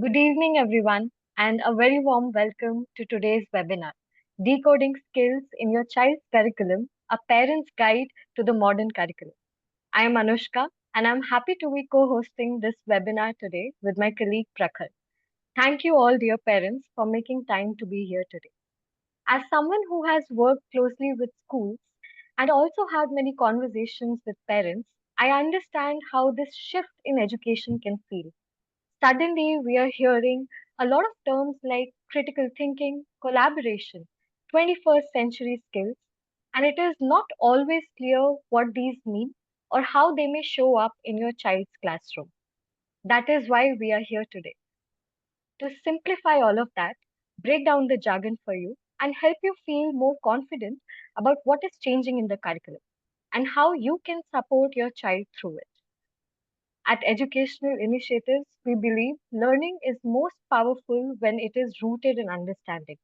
Good evening, everyone, and a very warm welcome to today's webinar, Decoding Skills in Your Child's Curriculum, a Parent's Guide to the Modern Curriculum. I am Anushka, and I'm happy to be co-hosting this webinar today with my colleague Prakhar. Thank you all, dear parents, for making time to be here today. As someone who has worked closely with schools and also had many conversations with parents, I understand how this shift in education can feel. Suddenly, we are hearing a lot of terms like critical thinking, collaboration, 21st century skills, and it is not always clear what these mean or how they may show up in your child's classroom. That is why we are here today to simplify all of that, break down the jargon for you, and help you feel more confident about what is changing in the curriculum and how you can support your child through it. At educational initiatives, we believe learning is most powerful when it is rooted in understanding.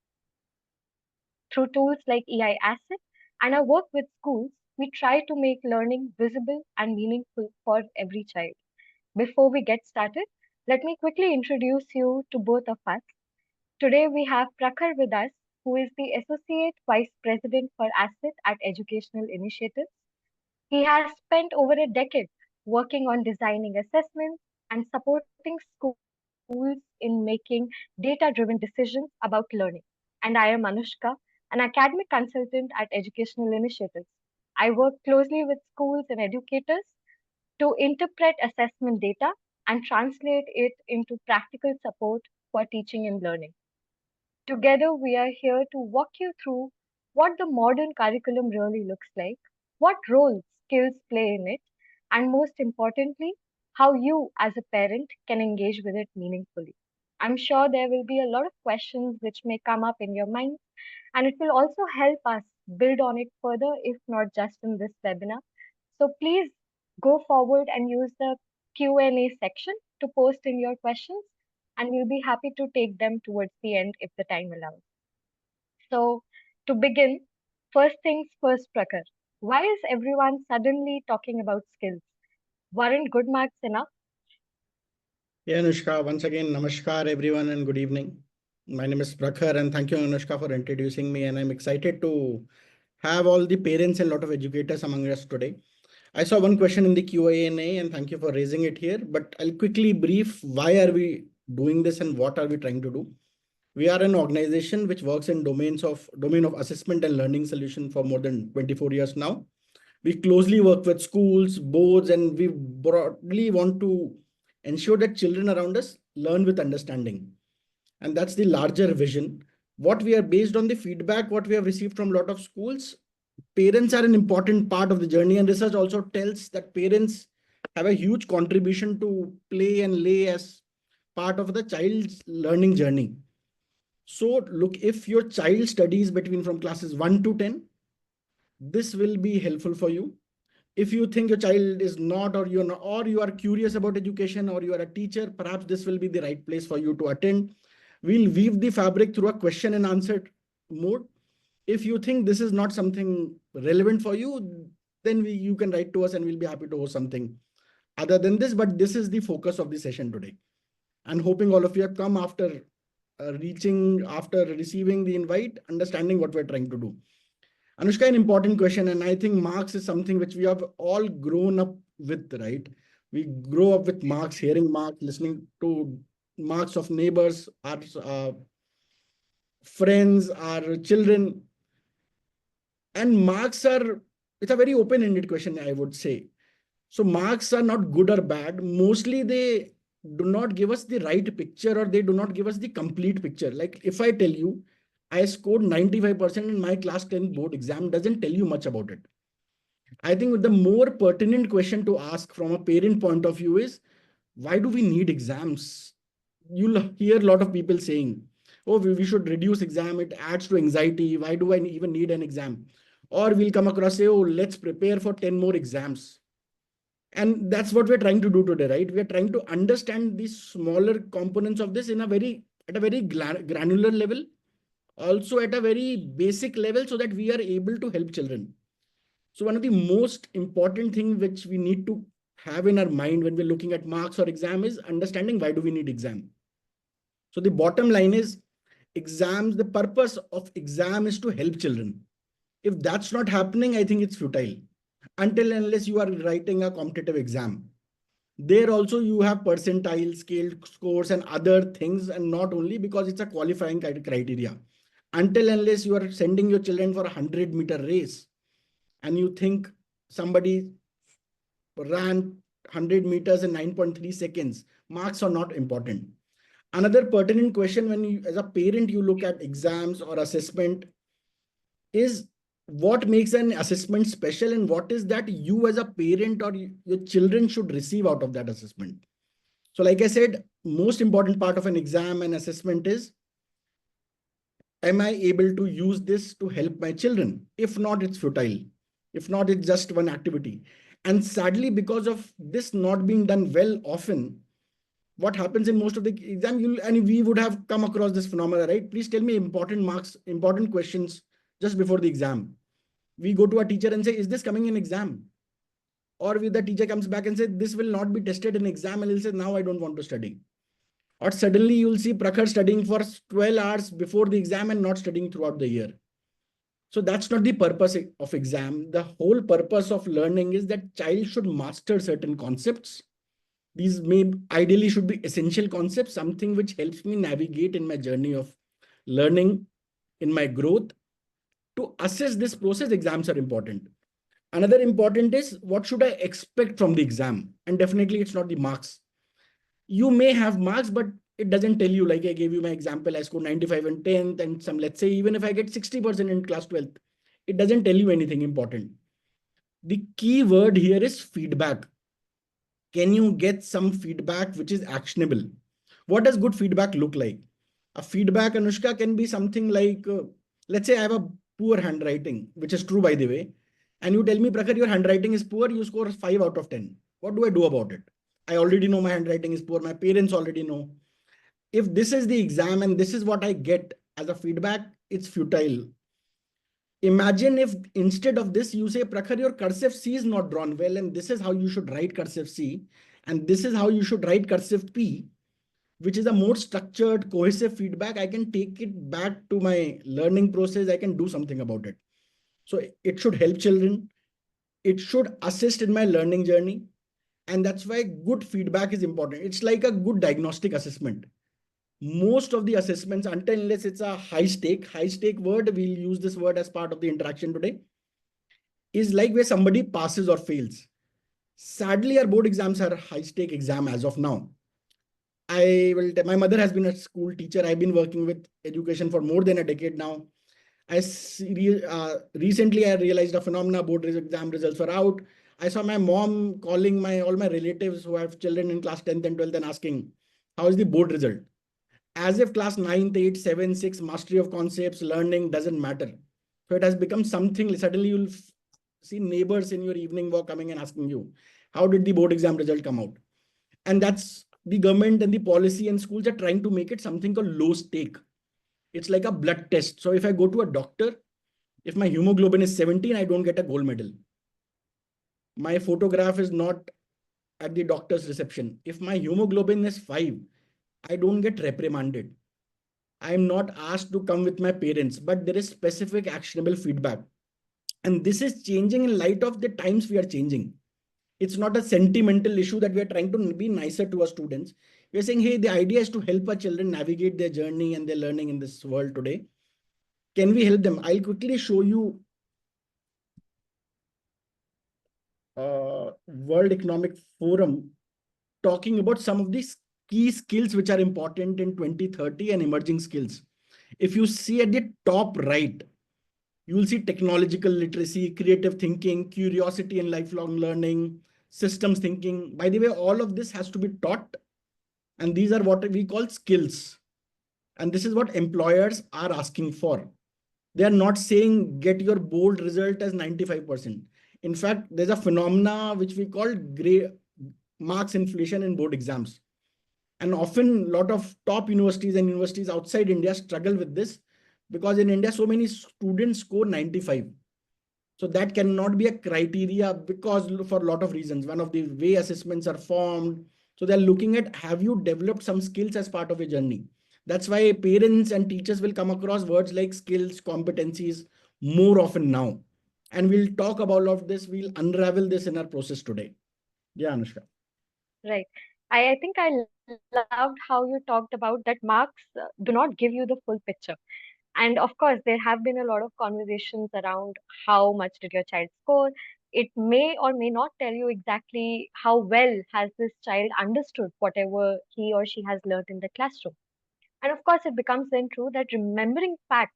Through tools like EI Asset and our work with schools, we try to make learning visible and meaningful for every child. Before we get started, let me quickly introduce you to both of us. Today we have Prakhar with us, who is the Associate Vice President for Asset at Educational Initiatives. He has spent over a decade working on designing assessments and supporting schools in making data driven decisions about learning. And I am Anushka, an academic consultant at Educational Initiatives. I work closely with schools and educators to interpret assessment data and translate it into practical support for teaching and learning. Together, we are here to walk you through what the modern curriculum really looks like, what role skills play in it, and most importantly, how you as a parent can engage with it meaningfully. I'm sure there will be a lot of questions which may come up in your mind, and it will also help us build on it further, if not just in this webinar. So please go forward and use the Q&A section to post in your questions, and we'll be happy to take them towards the end if the time allows. So, to begin, first things first, Prakhar. Why is everyone suddenly talking about skills? Weren't good marks enough? Yeah, Anushka, once again, namaskar everyone and good evening. My name is Prakhar and thank you, Anushka, for introducing me. And I'm excited to have all the parents and a lot of educators among us today. I saw one question in the Q&A and thank you for raising it here, but I'll quickly brief why are we doing this and what are we trying to do. We are an organization which works in domain of assessment and learning solution for more than 24 years now. We closely work with schools, boards, and we broadly want to ensure that children around us learn with understanding. And that's the larger vision. What we are based on the feedback, what we have received from a lot of schools, parents are an important part of the journey. And research also tells that parents have a huge contribution to play and lay as part of the child's learning journey. So look, if your child studies between from classes 1 to 10, this will be helpful for you. If you think your child is not, or you're not, or you are curious about education, or you are a teacher, perhaps this will be the right place for you to attend. We'll weave the fabric through a question and answer mode. If you think this is not something relevant for you, then you can write to us and we'll be happy to host something other than this. But this is the focus of the session today. And hoping all of you have come after after receiving the invite, understanding what we're trying to do. Anushka, an important question, and I think marks is something which we have all grown up with, right? We grow up with marks, hearing marks, listening to marks of neighbors, our friends, our children. And marks are, it's a very open-ended question, I would say. So marks are not good or bad. Mostly they do not give us the right picture, or they do not give us the complete picture. Like if I tell you, I scored 95% in my class 10 board exam, doesn't tell you much about it. I think the more pertinent question to ask from a parent point of view is, why do we need exams? You'll hear a lot of people saying, oh, we should reduce exam. It adds to anxiety. Why do I even need an exam? Or we'll come across, say, oh, let's prepare for 10 more exams. And that's what we're trying to do today, right? We're trying to understand these smaller components of this at a very granular level, also at a very basic level, so that we are able to help children. So one of the most important thing which we need to have in our mind when we're looking at marks or exam is understanding why do we need exam. So the bottom line is exams, the purpose of exam is to help children. If that's not happening, I think it's futile. Until and unless you are writing a competitive exam. There also you have percentile, scaled scores and other things, and not only because it's a qualifying criteria. Until unless you are sending your children for a 100-meter race and you think somebody ran 100 meters in 9.3 seconds, marks are not important. Another pertinent question when you, as a parent, you look at exams or assessment is what makes an assessment special and what is that you as a parent or your children should receive out of that assessment. So like I said, most important part of an exam and assessment is, am I able to use this to help my children? If not, it's futile. If not, it's just one activity. And sadly, because of this not being done well often, what happens in most of the exam, and we would have come across this phenomena, right? Please tell me important marks, important questions just before the exam. We go to a teacher and say, is this coming in exam? Or the teacher comes back and says, this will not be tested in exam. And he'll say, now I don't want to study. Or suddenly you'll see Prakhar studying for 12 hours before the exam and not studying throughout the year. So that's not the purpose of exam. The whole purpose of learning is that child should master certain concepts. These may ideally should be essential concepts, something which helps me navigate in my journey of learning, in my growth. To assess this process, exams are important. Another important is what should I expect from the exam? And definitely it's not the marks. You may have marks, but it doesn't tell you, like I gave you my example, I scored 95 in 10th and some, let's say, even if I get 60% in class 12th, it doesn't tell you anything important. The key word here is feedback. Can you get some feedback which is actionable? What does good feedback look like? A feedback, Anushka, can be something like, let's say I have a poor handwriting, which is true, by the way. And you tell me, Prakhar, your handwriting is poor, you score 5 out of 10. What do I do about it? I already know my handwriting is poor. My parents already know. If this is the exam and this is what I get as a feedback, it's futile. Imagine if instead of this, you say, Prakhar, your cursive C is not drawn well, and this is how you should write cursive C, and this is how you should write cursive P, which is a more structured, cohesive feedback. I can take it back to my learning process. I can do something about it. So it should help children. It should assist in my learning journey. And that's why good feedback is important. It's like a good diagnostic assessment. Most of the assessments, until unless it's a high stake word, we'll use this word as part of the interaction today, is like where somebody passes or fails. Sadly, our board exams are high stake exam as of now. I will tell, my mother has been a school teacher. I've been working with education for more than a decade now. Recently I realized a phenomena. Board exam results were out. I saw my mom calling all my relatives who have children in class 10th and 12th and asking, how is the board result? As if class 9th, 8, 7, 6, mastery of concepts, learning doesn't matter. So it has become something. Suddenly you'll see neighbors in your evening walk coming and asking you, how did the board exam result come out? And that's the government and the policy and schools are trying to make it something called low stake. It's like a blood test. So if I go to a doctor, if my hemoglobin is 17, I don't get a gold medal. My photograph is not at the doctor's reception. If my hemoglobin is 5, I don't get reprimanded. I am not asked to come with my parents, but there is specific actionable feedback. And this is changing in light of the times we are changing. It's not a sentimental issue that we are trying to be nicer to our students. We are saying, hey, the idea is to help our children navigate their journey and their learning in this world today. Can we help them? I'll quickly show you World Economic Forum talking about some of these key skills which are important in 2030 and emerging skills. If you see at the top right, you will see technological literacy, creative thinking, curiosity and lifelong learning, systems thinking. By the way, all of this has to be taught. And these are what we call skills. And this is what employers are asking for. They are not saying get your board result as 95%. In fact, there's a phenomena which we call gray marks inflation in board exams. And often a lot of top universities and universities outside India struggle with this because in India, so many students score 95. So that cannot be a criteria because for a lot of reasons. One of the way assessments are formed. So they're looking at, have you developed some skills as part of your journey? That's why parents and teachers will come across words like skills, competencies more often now. And we'll talk about all of this. We'll unravel this in our process today. Yeah, Anushka. Right. I think I loved how you talked about that marks do not give you the full picture. And of course, there have been a lot of conversations around how much did your child score. It may or may not tell you exactly how well has this child understood whatever he or she has learned in the classroom. And of course, it becomes then true that remembering facts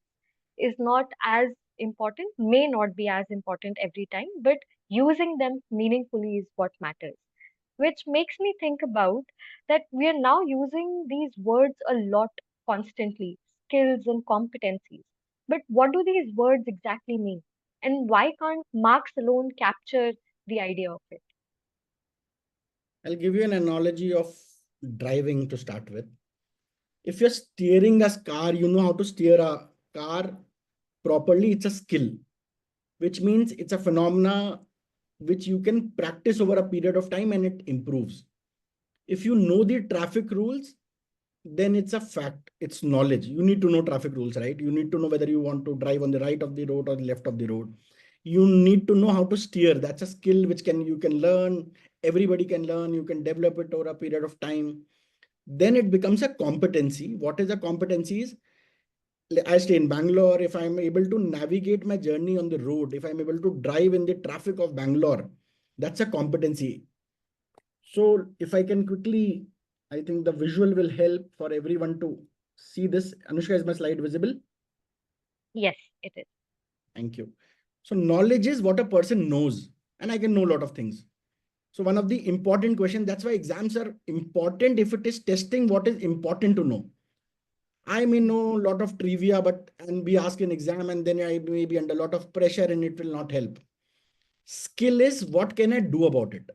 is not as important, may not be as important every time, but using them meaningfully is what matters. Which makes me think about that we are now using these words a lot constantly, skills and competencies. But what do these words exactly mean? And why can't marks alone capture the idea of it? I'll give you an analogy of driving to start with. If you're steering a car, you know how to steer a car properly. It's a skill, which means it's a phenomena which you can practice over a period of time and it improves. If you know the traffic rules, then it's a fact. It's knowledge. You need to know traffic rules, right? You need to know whether you want to drive on the right of the road or the left of the road. You need to know how to steer. That's a skill which can you can learn. Everybody can learn. You can develop it over a period of time. Then it becomes a competency. What is a competency? Is I stay in Bangalore. If I'm able to navigate my journey on the road, if I'm able to drive in the traffic of Bangalore, that's a competency. So if I can quickly, I think the visual will help for everyone to see this. Anushka, is my slide visible? Yes, it is. Thank you. So knowledge is what a person knows, and I can know a lot of things. So one of the important questions, that's why exams are important if it is testing what is important to know. I may know a lot of trivia, but and be asked an exam, and then I may be under a lot of pressure and it will not help. Skill is what can I do about it?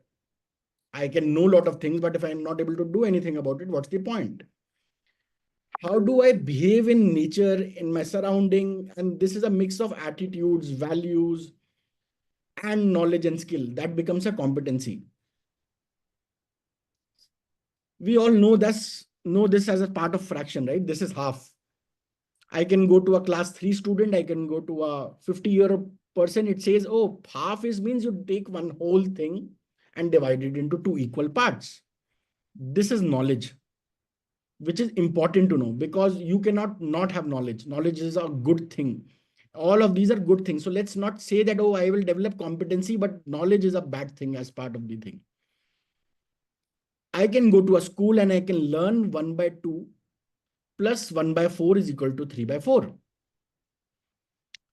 I can know a lot of things, but if I'm not able to do anything about it, what's the point? How do I behave in nature, in my surrounding? And this is a mix of attitudes, values, and knowledge and skill. That becomes a competency. We all know this as a part of fraction, right? This is half. I can go to a class 3 student, I can go to a 50-year person. It says, oh, half is means you take one whole thing and divide it into two equal parts. This is knowledge, which is important to know because you cannot not have knowledge. Knowledge is a good thing. All of these are good things. So let's not say that, oh, I will develop competency, but knowledge is a bad thing as part of the thing. I can go to a school and I can learn 1 by 2 plus 1 by 4 is equal to 3 by 4.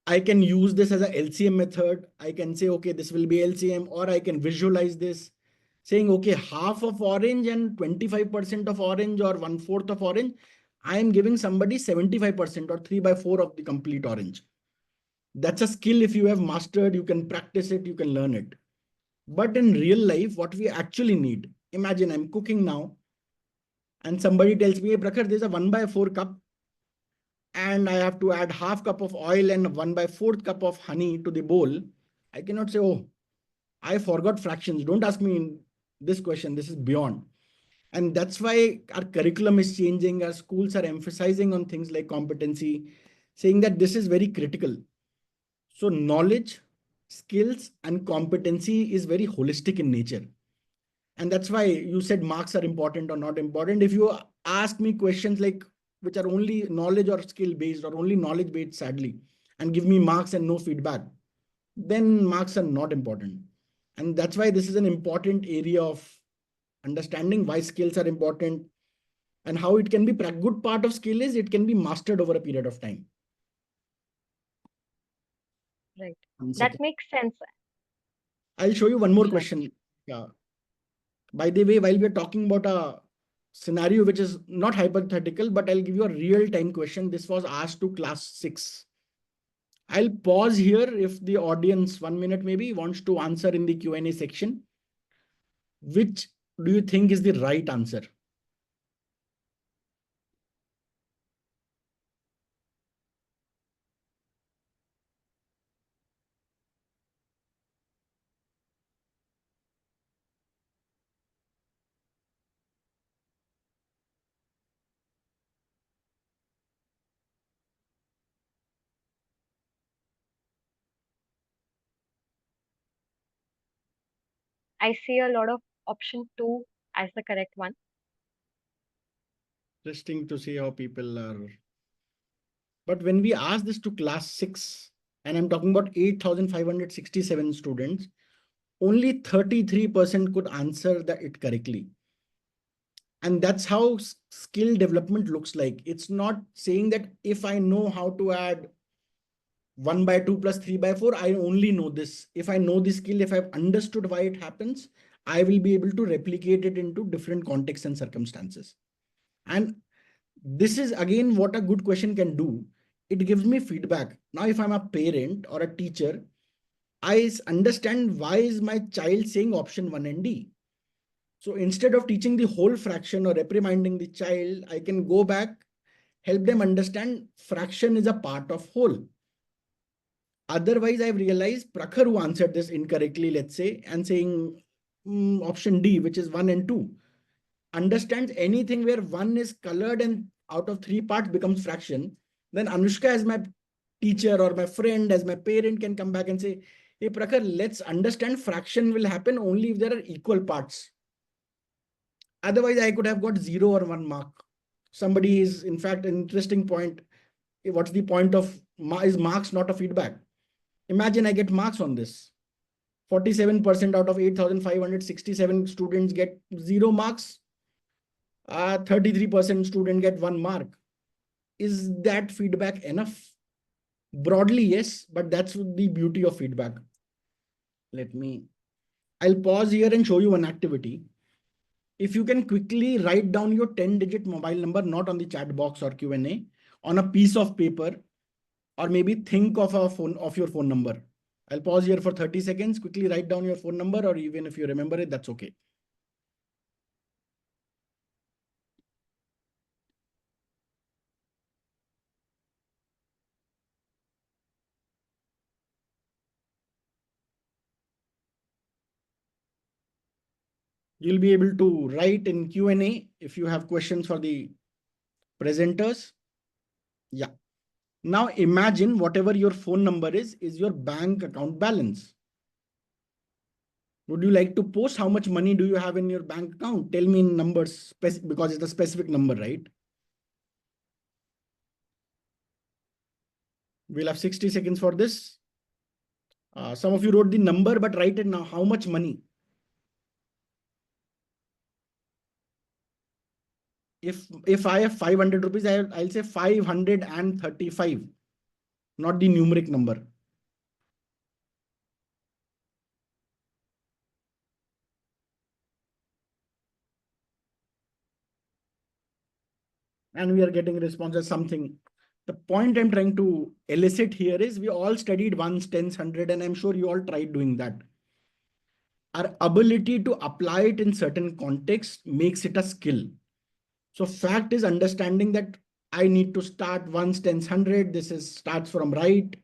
I can use this as a LCM method. I can say, okay, this will be LCM, or I can visualize this saying, okay, half of orange and 25% of orange or one fourth of orange. I am giving somebody 75% or 3 by 4 of the complete orange. That's a skill. If you have mastered, you can practice it, you can learn it. But in real life, what we actually need, imagine I'm cooking now and somebody tells me, hey, Prakhar, there's a 1 by 4 cup and I have to add half cup of oil and 1 by 4th cup of honey to the bowl. I cannot say, oh, I forgot fractions. Don't ask me this question. This is beyond. And that's why our curriculum is changing. Our schools are emphasizing on things like competency, saying that this is very critical. So knowledge, skills, and competency is very holistic in nature. And that's why you said marks are important or not important. If you ask me questions like which are only knowledge or skill based or only knowledge based, sadly, and give me marks and no feedback, then marks are not important. And that's why this is an important area of understanding why skills are important and how it can be. Good part of skill is it can be mastered over a period of time. Right. One That second. makes sense. I'll show you one more Sure. question. Yeah. By the way, while we're talking about a scenario which is not hypothetical, but I'll give you a real time question. This was asked to class 6. I'll pause here if the audience, 1 minute maybe, wants to answer in the Q&A section. Which do you think is the right answer? I see a lot of option 2 as the correct one. Interesting to see how people are. But when we ask this to class 6, and I'm talking about 8,567 students, only 33% could answer it correctly. And that's how skill development looks like. It's not saying that if I know how to add 1 by 2 plus 3 by 4, I only know this. If I know this skill, if I've understood why it happens, I will be able to replicate it into different contexts and circumstances. And this is again what a good question can do. It gives me feedback. Now, if I'm a parent or a teacher, I understand why is my child saying option 1 and D. So instead of teaching the whole fraction or reprimanding the child, I can go back, help them understand fraction is a part of whole. Otherwise, I've realized Prakhar, who answered this incorrectly, let's say, and saying option D, which is 1 and 2, understands anything where 1 is colored and out of 3 parts becomes fraction. Then Anushka, as my teacher or my friend, as my parent, can come back and say, hey, Prakhar, let's understand fraction will happen only if there are equal parts. Otherwise, I could have got 0 or 1 mark. Somebody is, in fact, an interesting point. What's the point of is marks not a feedback? Imagine I get marks on this. 47% out of 8,567 students get 0 marks. 33% student get 1 mark. Is that feedback enough? Broadly, yes, but that's the beauty of feedback. I'll pause here and show you one activity. If you can quickly write down your 10-digit mobile number, not on the chat box or Q&A, on a piece of paper, or maybe think of your phone number. I'll pause here for 30 seconds, quickly write down your phone number, or even if you remember it, that's okay. You'll be able to write in Q&A if you have questions for the presenters. Yeah. Now imagine whatever your phone number is your bank account balance. Would you like to post how much money do you have in your bank account? Tell me in numbers, because it's a specific number, right? We'll have 60 seconds for this. Some of you wrote the number, but write it now. How much money? If I have 500 rupees, I'll say 535, not the numeric number. And we are getting responses something. The point I'm trying to elicit here is we all studied ones, tens, hundred, and I'm sure you all tried doing that. Our ability to apply it in certain contexts makes it a skill. So fact is understanding that I need to start ones, tens, hundred. This is starts from right.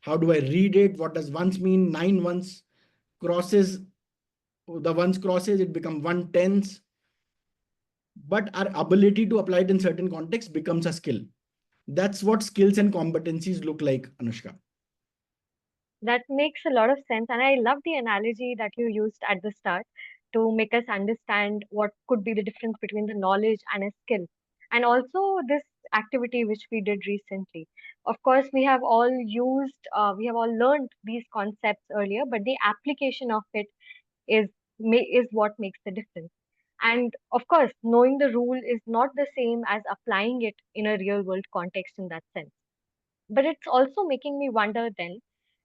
How do I read it? What does ones mean? 9 ones crosses, the ones crosses, it become 1 tens. But our ability to apply it in certain contexts becomes a skill. That's what skills and competencies look like, Anushka. That makes a lot of sense. And I love the analogy that you used at the start to make us understand what could be the difference between the knowledge and a skill. And also this activity which we did recently. Of course, we have all learned these concepts earlier, but the application of it is is what makes the difference. And of course, knowing the rule is not the same as applying it in a real world context in that sense. But it's also making me wonder then,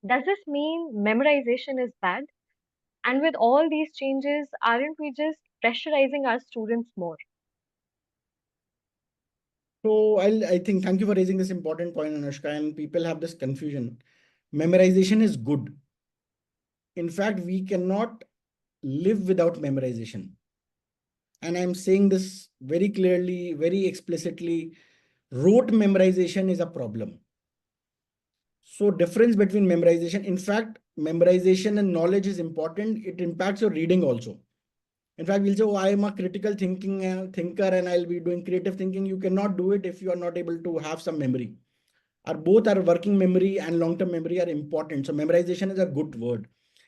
does this mean memorization is bad? And with all these changes, aren't we just pressurizing our students more? So I think thank you for raising this important point, Anushka. And people have this confusion. Memorization is good. In fact, we cannot live without memorization. And I'm saying this very clearly, very explicitly. Rote memorization is a problem. So difference between memorization, in fact, memorization and knowledge is important. It impacts your reading also. In fact, we'll say, oh, I am a critical thinking thinker and I'll be doing creative thinking. You cannot do it if you are not able to have some memory. Both our working memory and long-term memory are important. So memorization is a good word.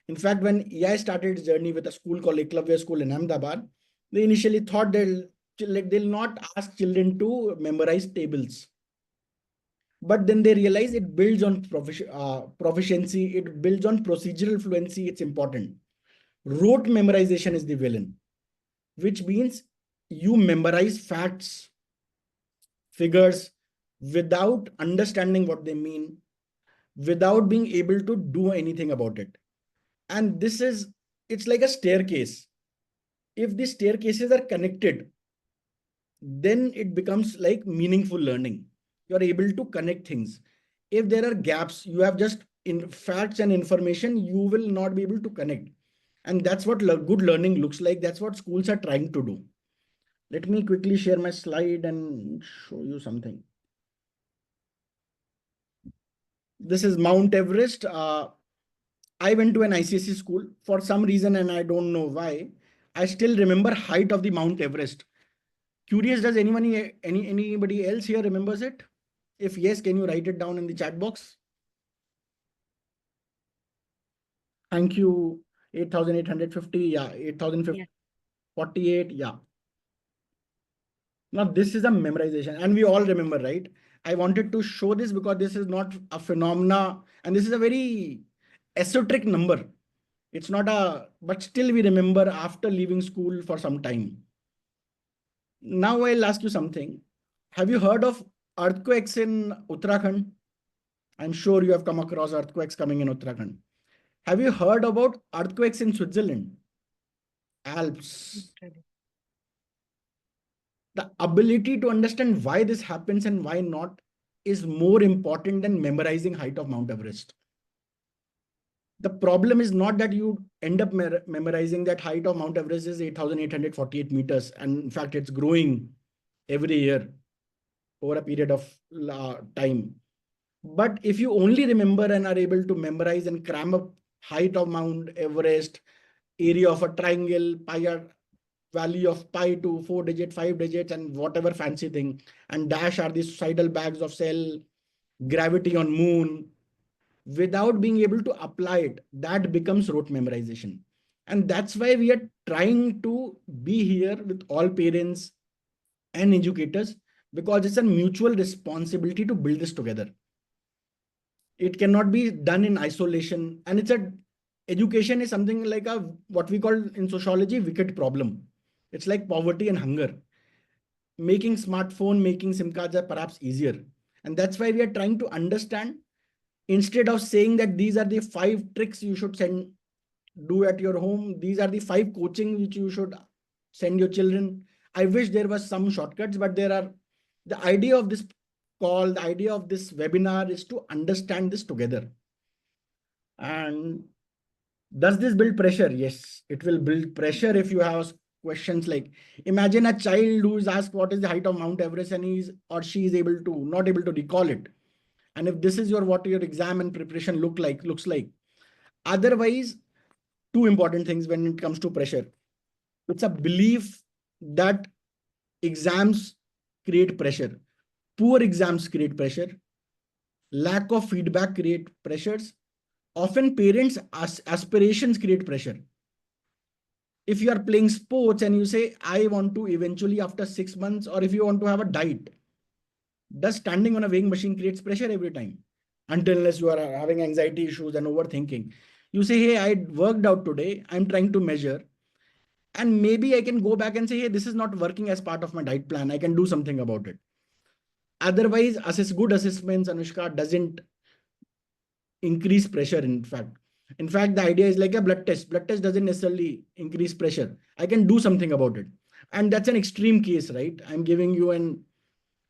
In fact, when AI started its journey with a school called Eklavya School in Ahmedabad, they initially thought they'll not ask children to memorize tables. But then they realize it builds on proficiency, it builds on procedural fluency. It's important. Rote memorization is the villain, which means you memorize facts, figures without understanding what they mean, without being able to do anything about it. And it's like a staircase. If the staircases are connected, then it becomes like meaningful learning. You're able to connect things. If there are gaps, you have just in facts and information, you will not be able to connect. And that's what good learning looks like. That's what schools are trying to do. Let me quickly share my slide and show you something. This is Mount Everest. I went to an ICSE school for some reason, and I don't know why. I still remember height of the Mount Everest. Curious, does anybody else here remembers it? If yes, can you write it down in the chat box? Thank you. 8,850. Yeah, Yes. 8,048. Yeah. Now this is a memorization, and we all remember, right? I wanted to show this because this is not a phenomena, and this is a very esoteric number. It's not but still we remember after leaving school for some time. Now I'll ask you something. Have you heard of earthquakes in Uttarakhand? I'm sure you have come across earthquakes coming in Uttarakhand. Have you heard about earthquakes in Switzerland? Alps. Literally. The ability to understand why this happens and why not is more important than memorizing height of Mount Everest. The problem is not that you end up memorizing that height of Mount Everest is 8,848 meters. And in fact, it's growing every year over a period of time. But if you only remember and are able to memorize and cram up height of Mount Everest, area of a triangle, value of pi to 4 digit, 5 digits, and whatever fancy thing, and dash are the suicidal bags of cell, gravity on moon, without being able to apply it, that becomes rote memorization. And that's why we are trying to be here with all parents and educators, because it's a mutual responsibility to build this together. It cannot be done in isolation. And education is something like what we call in sociology wicked problem. It's like poverty and hunger. Making smartphone, making SIM cards are perhaps easier. And that's why we are trying to understand, instead of saying that these are the 5 tricks you should do at your home, these are the 5 coaching which you should send your children. I wish there was some shortcuts, but the idea of this call, the idea of this webinar is to understand this together. And does this build pressure? Yes, it will build pressure if you have questions like, imagine a child who is asked what is the height of Mount Everest, and he's or she is not able to recall it. And if this is what your exam and preparation looks like. Otherwise, two important things when it comes to pressure. It's a belief that exams create pressure. Poor exams create pressure. Lack of feedback create pressures. Often parents' aspirations create pressure. If you are playing sports and you say, I want to eventually after 6 months, or if you want to have a diet, does standing on a weighing machine creates pressure every time? Until unless you are having anxiety issues and overthinking. You say, hey, I worked out today. I'm trying to measure. And maybe I can go back and say, hey, this is not working as part of my diet plan. I can do something about it. Otherwise, good assessments, Anushka, doesn't increase pressure. In fact, the idea is like a blood test. Blood test doesn't necessarily increase pressure. I can do something about it. And that's an extreme case, right? I'm giving you an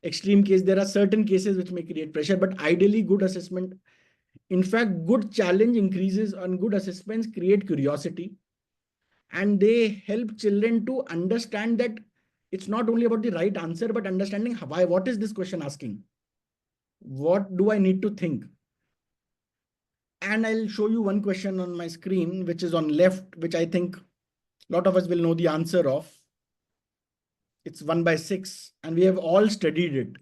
extreme case. There are certain cases which may create pressure, but ideally good assessment. In fact, good challenge increases and good assessments create curiosity, and they help children to understand that it's not only about the right answer, but understanding why, what is this question asking? What do I need to think? And I'll show you one question on my screen, which is on left, which I think a lot of us will know the answer of. It's 1/6, and we have all studied it.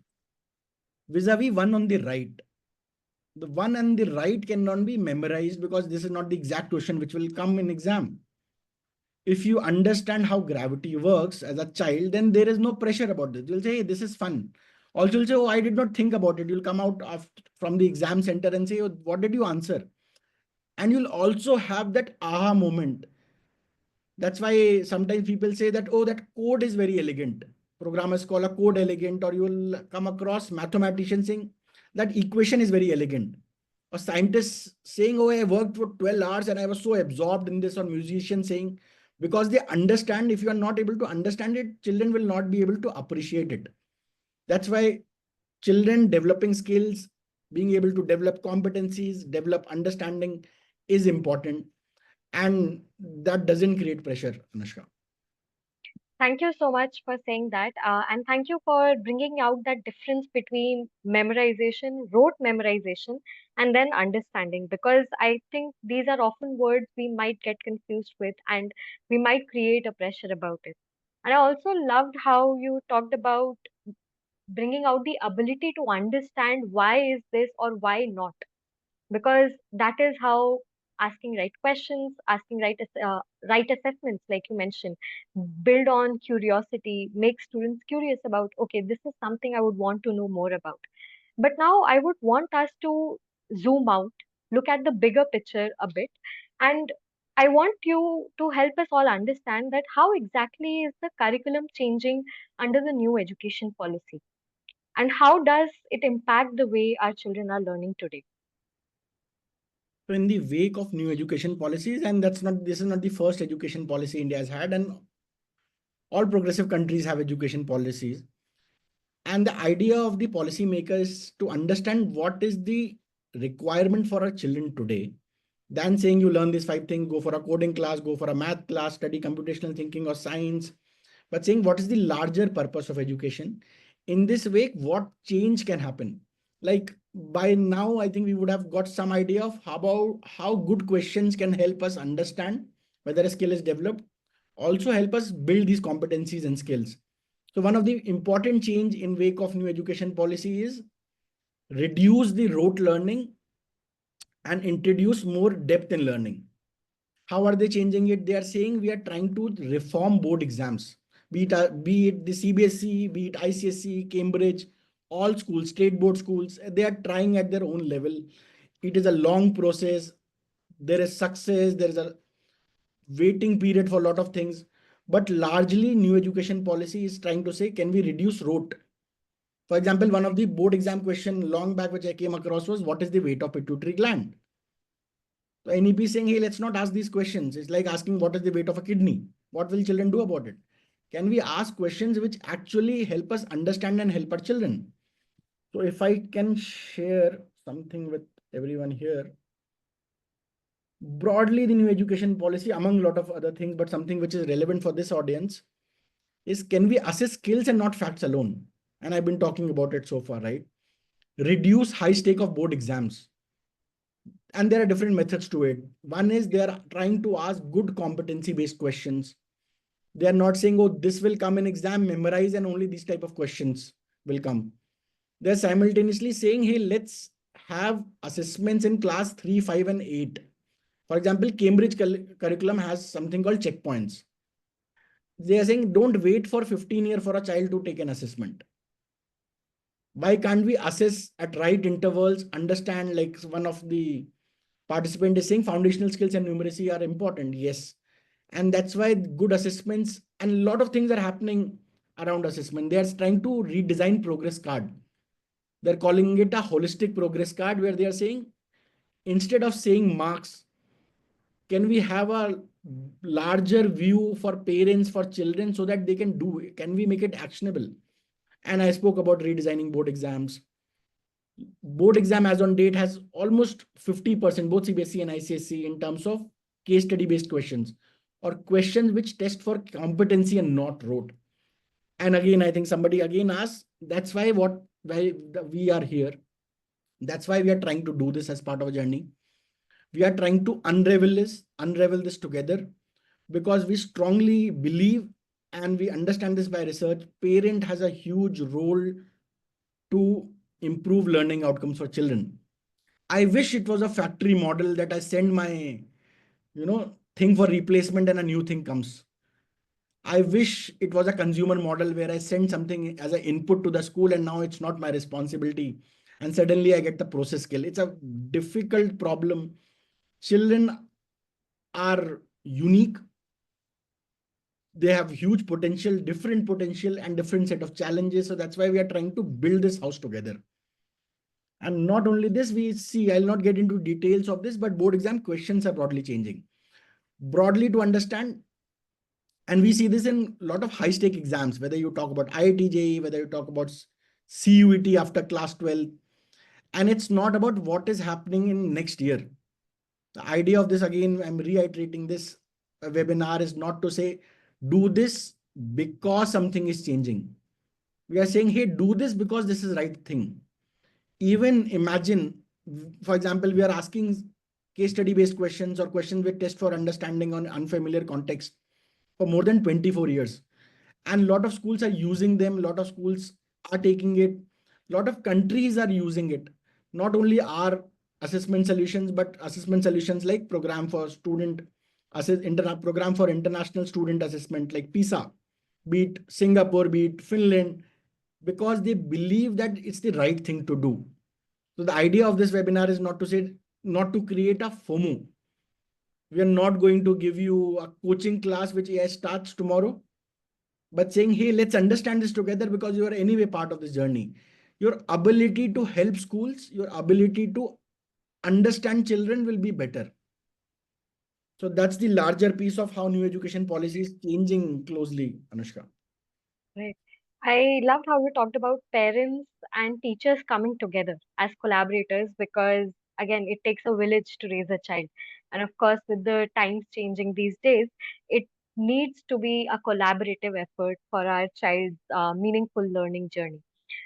Vis-a-vis one on the right. The one and the right cannot be memorized because this is not the exact question which will come in exam. If you understand how gravity works as a child, then there is no pressure about this. You'll say, hey, this is fun. Also, you'll say, oh, I did not think about it. You'll come out from the exam center and say, oh, what did you answer? And you'll also have that aha moment. That's why sometimes people say that, oh, that code is very elegant. Programmers call a code elegant, or you will come across mathematicians saying that equation is very elegant. Or scientists saying, oh, I worked for 12 hours and I was so absorbed in this, or musicians saying, because they understand, if you are not able to understand it, children will not be able to appreciate it. That's why children developing skills, being able to develop competencies, develop understanding is important. And that doesn't create pressure, Anushka. Thank you so much for saying that. And thank you for bringing out that difference between memorization, rote memorization, and then understanding, because I think these are often words we might get confused with and we might create a pressure about it. And I also loved how you talked about bringing out the ability to understand why is this or why not, because that is how asking right questions, asking right assessments, like you mentioned, build on curiosity, make students curious about, okay, this is something I would want to know more about. But now I would want us to zoom out, look at the bigger picture a bit, and I want you to help us all understand that how exactly is the curriculum changing under the new education policy, and how does it impact the way our children are learning today. So in the wake of new education policies, and this is not the first education policy India has had, and all progressive countries have education policies. And the idea of the policymaker is to understand what is the requirement for our children today. Than saying you learn these five things, go for a coding class, go for a math class, study computational thinking or science, but saying what is the larger purpose of education. In this way, what change can happen? Like by now, I think we would have got some idea of how good questions can help us understand whether a skill is developed, also help us build these competencies and skills. So one of the important change in wake of new education policy is reduce the rote learning and introduce more depth in learning. How are they changing it? They are saying we are trying to reform board exams, be it the CBSE, be it ICSE, Cambridge, all schools, state board schools, they are trying at their own level. It is a long process. There is success, there is a waiting period for a lot of things. But largely, new education policy is trying to say, can we reduce rote? For example, one of the board exam question long back which I came across was, what is the weight of pituitary gland? So NEP is saying, hey, let's not ask these questions. It's like asking what is the weight of a kidney? What will children do about it? Can we ask questions which actually help us understand and help our children? So if I can share something with everyone here, broadly the new education policy, among a lot of other things, but something which is relevant for this audience is, can we assess skills and not facts alone? And I've been talking about it so far, right? Reduce high stake of board exams. And there are different methods to it. One is they are trying to ask good competency based questions. They are not saying, oh, this will come in exam, memorize, and only these type of questions will come. They're simultaneously saying, hey, let's have assessments in class 3, 5, and 8. For example, Cambridge curriculum has something called checkpoints. They are saying, don't wait for 15 years for a child to take an assessment. Why can't we assess at right intervals, understand, like one of the participant is saying foundational skills and numeracy are important. Yes. And that's why good assessments and a lot of things are happening around assessment. They are trying to redesign progress card. They're calling it a holistic progress card where they are saying, instead of saying marks, can we have a larger view for parents, for children, so that they can do it? Can we make it actionable? And I spoke about redesigning board exams. Board exam as on date has almost 50%, both CBSE and ICSE, in terms of case study based questions or questions which test for competency and not rote. And again, I think somebody again asked, that's why we are here. That's why we are trying to do this as part of a journey. We are trying to unravel this together, because we strongly believe and we understand this by research. Parent has a huge role to improve learning outcomes for children. I wish it was a factory model that I send my, thing for replacement and a new thing comes. I wish it was a consumer model where I send something as an input to the school and now it's not my responsibility. And suddenly I get the process skill. It's a difficult problem. Children are unique. They have huge potential, different potential, and different set of challenges. So that's why we are trying to build this house together. And not only this, we see, I'll not get into details of this, but board exam questions are broadly changing. Broadly to understand, and we see this in a lot of high stake exams, whether you talk about IIT, whether you talk about CUET after class 12, and it's not about what is happening in next year. The idea of this, again, I'm reiterating this webinar is not to say, do this because something is changing. We are saying, hey, do this because this is right thing. Even imagine, for example, we are asking case study based questions or questions with test for understanding on unfamiliar context for more than 24 years. And a lot of schools are using them. A lot of schools are taking it. A lot of countries are using it. Not only our assessment solutions, but assessment solutions like program for student program for international student assessment like PISA, be it Singapore, be it Finland, because they believe that it's the right thing to do. So the idea of this webinar is not to say, not to create a FOMO. We are not going to give you a coaching class which AI starts tomorrow, but saying, hey, let's understand this together because you are anyway part of this journey. Your ability to help schools, your ability to understand children will be better. So that's the larger piece of how new education policy is changing closely, Anushka. Right. I loved how you talked about parents and teachers coming together as collaborators because, again, it takes a village to raise a child. And of course, with the times changing these days, it needs to be a collaborative effort for our child's meaningful learning journey.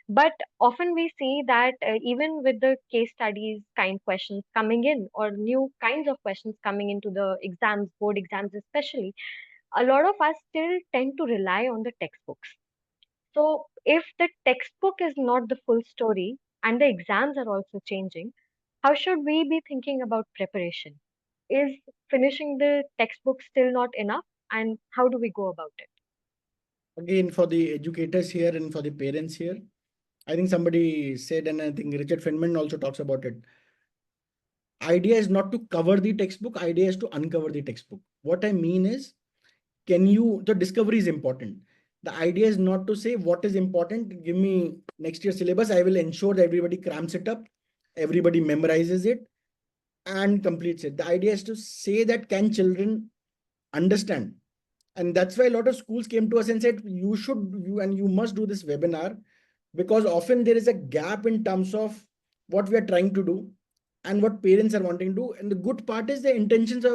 But often we see that even with the case studies kind questions coming in or new kinds of questions coming into the exams, board exams especially, a lot of us still tend to rely on the textbooks. So, if the textbook is not the full story and the exams are also changing, how should we be thinking about preparation? Is finishing the textbook still not enough? And how do we go about it? Again, for the educators here and for the parents here, I think somebody said, and I think Richard Feynman also talks about it. Idea is not to cover the textbook, idea is to uncover the textbook. What I mean is, the discovery is important. The idea is not to say what is important, give me next year's syllabus, I will ensure that everybody crams it up, everybody memorizes it and completes it. The idea is to say that can children understand? And that's why a lot of schools came to us and said, you must do this webinar, because often there is a gap in terms of what we are trying to do and what parents are wanting to do. And the good part is the intentions of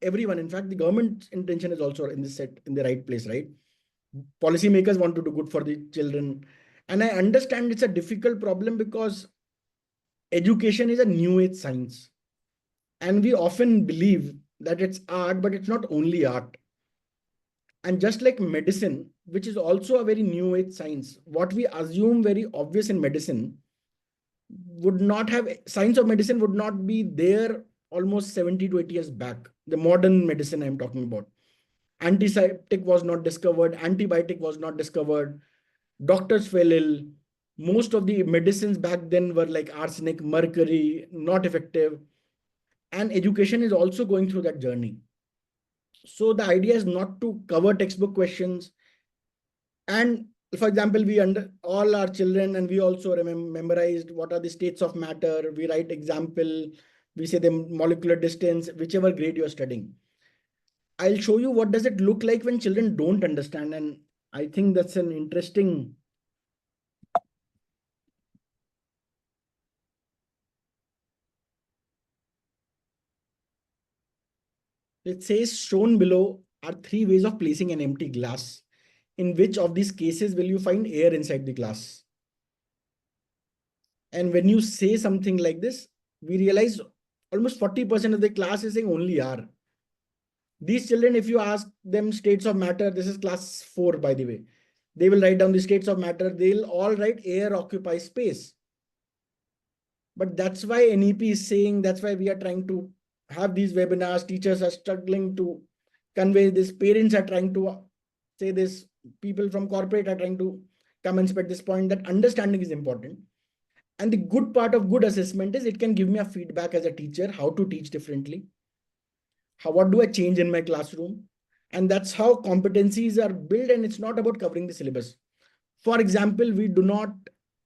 everyone. In fact, the government's intention is also in this set in the right place, right? Policymakers want to do good for the children. And I understand it's a difficult problem because education is a new age science. And we often believe that it's art, but it's not only art. And just like medicine, which is also a very new age science, what we assume very obvious in medicine would not have, science of medicine would not be there almost 70 to 80 years back. The modern medicine I'm talking about. Antiseptic was not discovered, antibiotic was not discovered, doctors fell ill. Most of the medicines back then were like arsenic, mercury, not effective. And education is also going through that journey. So the idea is not to cover textbook questions. And for example, we under all our children and we also memorized what are the states of matter. We write example, we say the molecular distance, whichever grade you're studying. I'll show you what does it look like when children don't understand. And I think that's an interesting. It says shown below are three ways of placing an empty glass. In which of these cases will you find air inside the glass? And when you say something like this, we realize almost 40% of the class is saying only R. These children, if you ask them states of matter, this is class 4, by the way, they will write down the states of matter. They'll all write air occupies space. But that's why NEP is saying, that's why we are trying to have these webinars. Teachers are struggling to convey this. Parents are trying to say this. People from corporate are trying to come and spread this point that understanding is important. And the good part of good assessment is it can give me a feedback as a teacher, how to teach differently. What do I change in my classroom? And that's how competencies are built. And it's not about covering the syllabus. For example, we do not,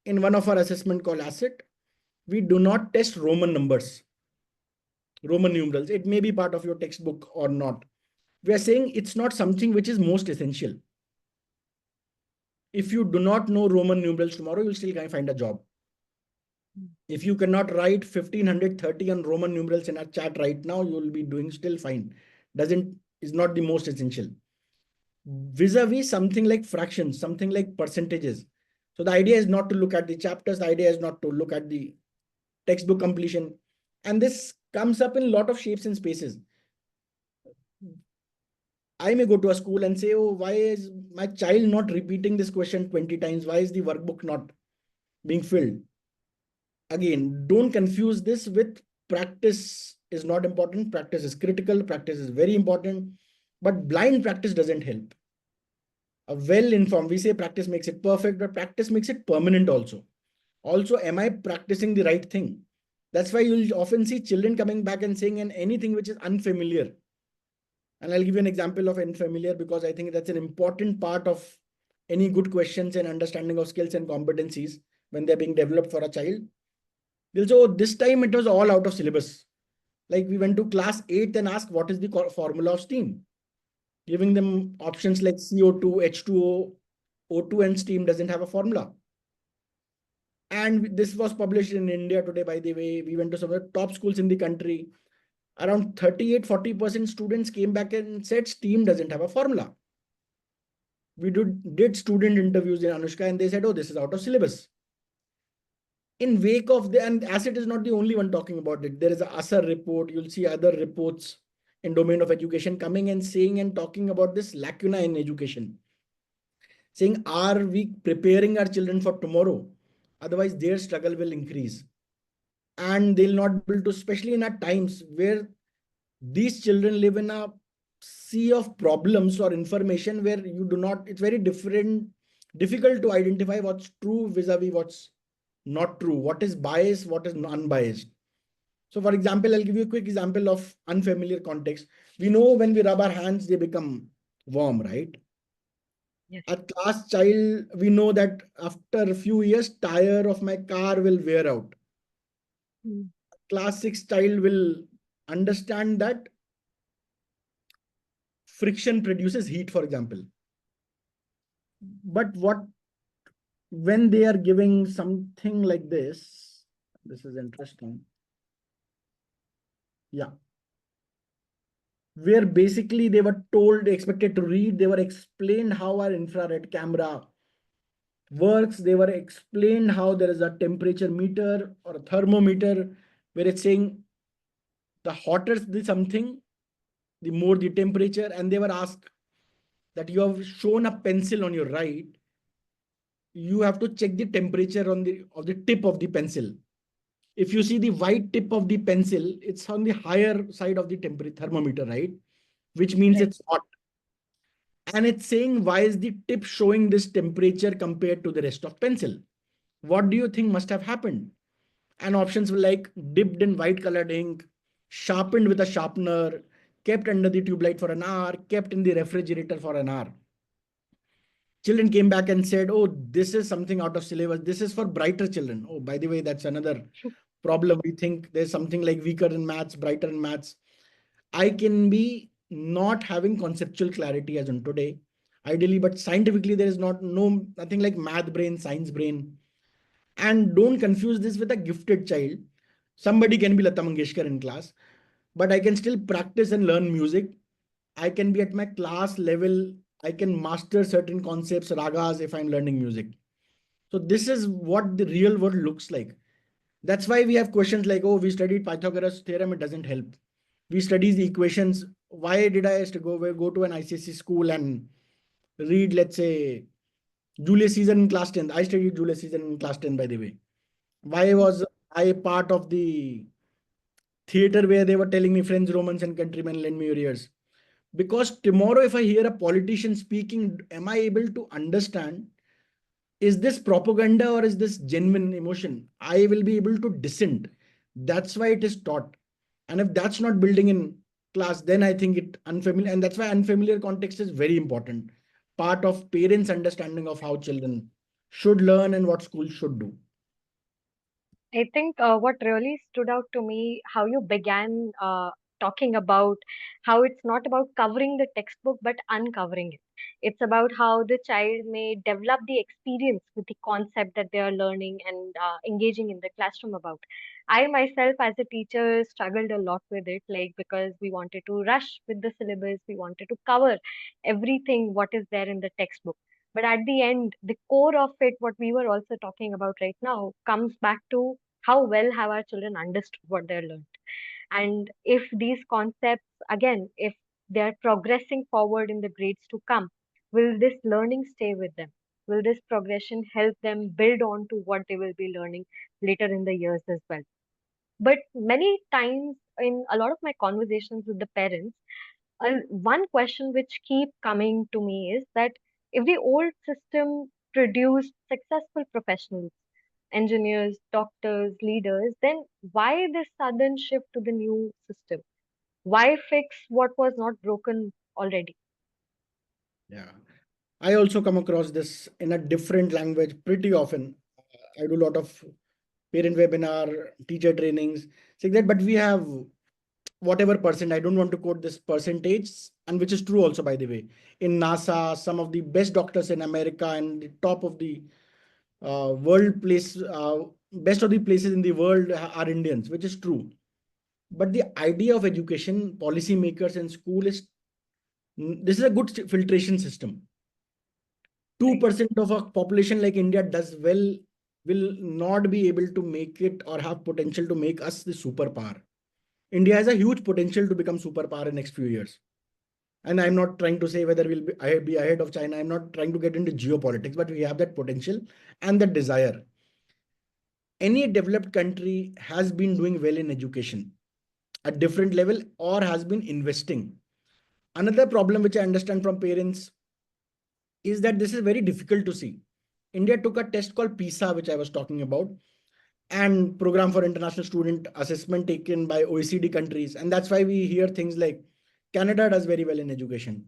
in one of our assessment called asset, we do not test Roman numbers, Roman numerals. It may be part of your textbook or not. We are saying it's not something which is most essential. If you do not know Roman numerals tomorrow, you'll still find a job. If you cannot write 1530 on Roman numerals in a chat right now, you will be doing still fine. Doesn't is not the most essential. Vis-a-vis something like fractions, something like percentages. So the idea is not to look at the chapters. The idea is not to look at the textbook completion. And this comes up in a lot of shapes and spaces. I may go to a school and say, oh, why is my child not repeating this question 20 times? Why is the workbook not being filled? Again, don't confuse this with practice is not important. Practice is critical. Practice is very important. But blind practice doesn't help. A well-informed, we say practice makes it perfect, but practice makes it permanent also. Also, am I practicing the right thing? That's why you'll often see children coming back and saying and anything which is unfamiliar. And I'll give you an example of unfamiliar because I think that's an important part of any good questions and understanding of skills and competencies when they're being developed for a child. They'll say, oh, this time it was all out of syllabus. Like we went to class 8th and asked, what is the formula of steam? Giving them options like CO2, H2O, O2 and steam doesn't have a formula. And this was published in India today, by the way. We went to some of the top schools in the country. Around 38-40% students came back and said steam doesn't have a formula. We did student interviews in Anushka and they said, oh, this is out of syllabus. In wake of the, and ASSET is not the only one talking about it. There is a ASAR report. You'll see other reports in domain of education coming and saying and talking about this lacuna in education. Saying, are we preparing our children for tomorrow? Otherwise, their struggle will increase. And they'll not be able to, especially in our times where these children live in a sea of problems or information where you do not, it's very difficult to identify what's true vis-a-vis what's not true, what is biased, what is unbiased. So for example, I'll give you a quick example of unfamiliar context. We know when we rub our hands, they become warm, right? Yes. A class child, we know that after a few years, tire of my car will wear out. Mm. Class 6 child will understand that friction produces heat, for example. But what when they are giving something like this is interesting. Yeah. Where basically they were told, expected to read, they were explained how our infrared camera works. They were explained how there is a temperature meter or a thermometer where it's saying the hotter the something, the more the temperature. And they were asked that you have shown a pencil on your right, you have to check the temperature on the of the tip of the pencil. If you see the white tip of the pencil, it's on the higher side of the temperature thermometer, right? Which means Right. it's hot. And it's saying why is the tip showing this temperature compared to the rest of pencil? What do you think must have happened? And options were like dipped in white colored ink, sharpened with a sharpener, kept under the tube light for an hour, kept in the refrigerator for an hour. Children came back and said, oh, this is something out of syllabus. This is for brighter children. Oh, by the way, that's another problem. We think there's something like weaker in maths, brighter in maths. I can be not having conceptual clarity as on today, ideally, but scientifically, there is nothing like math brain, science brain. And don't confuse this with a gifted child. Somebody can be Lata Mangeshkar in class, but I can still practice and learn music. I can be at my class level. I can master certain concepts, ragas, if I'm learning music. So this is what the real world looks like. That's why we have questions like, oh, we studied Pythagoras theorem, it doesn't help. We study the equations. Why did I go to an ICSE school and read, let's say, Julius Caesar in class 10? I studied Julius Caesar in class 10, by the way. Why was I part of the theater where they were telling me, friends, Romans and countrymen, lend me your ears. Because tomorrow, if I hear a politician speaking, am I able to understand, is this propaganda or is this genuine emotion? I will be able to dissent. That's why it is taught. And if that's not building in class, then I think it unfamiliar. And that's why unfamiliar context is very important. Part of parents' understanding of how children should learn and what schools should do. I think what really stood out to me, how you began talking about how it's not about covering the textbook but uncovering it. It's about how the child may develop the experience with the concept that they are learning and engaging in the classroom about. I myself, as a teacher, struggled a lot with it, like because we wanted to rush with the syllabus, we wanted to cover everything what is there in the textbook. But at the end, the core of it, what we were also talking about right now, comes back to how well have our children understood what they're learned. And if these concepts, again, if they're progressing forward in the grades to come, will this learning stay with them? Will this progression help them build on to what they will be learning later in the years as well? But many times in a lot of my conversations with the parents, one question which keep coming to me is that if the old system produced successful professionals, engineers, doctors, leaders, then why this sudden shift to the new system? Why fix what was not broken already? Yeah. I also come across this in a different language pretty often. I do a lot of parent webinar, teacher trainings, things like that. But we have whatever percent, I don't want to quote this percentage, and which is true also, by the way. In NASA, some of the best doctors in America and the top of the world place, best of the places in the world are Indians, which is true. But the idea of education, policymakers and school is this is a good filtration system. Right. 2% of a population like India does well will not be able to make it or have potential to make us the superpower. India has a huge potential to become superpower in next few years. And I'm not trying to say whether be ahead of China. I'm not trying to get into geopolitics, but we have that potential and that desire. Any developed country has been doing well in education at different level or has been investing. Another problem which I understand from parents is that this is very difficult to see. India took a test called PISA, which I was talking about, and Program for International Student Assessment taken by OECD countries. And that's why we hear things like Canada does very well in education.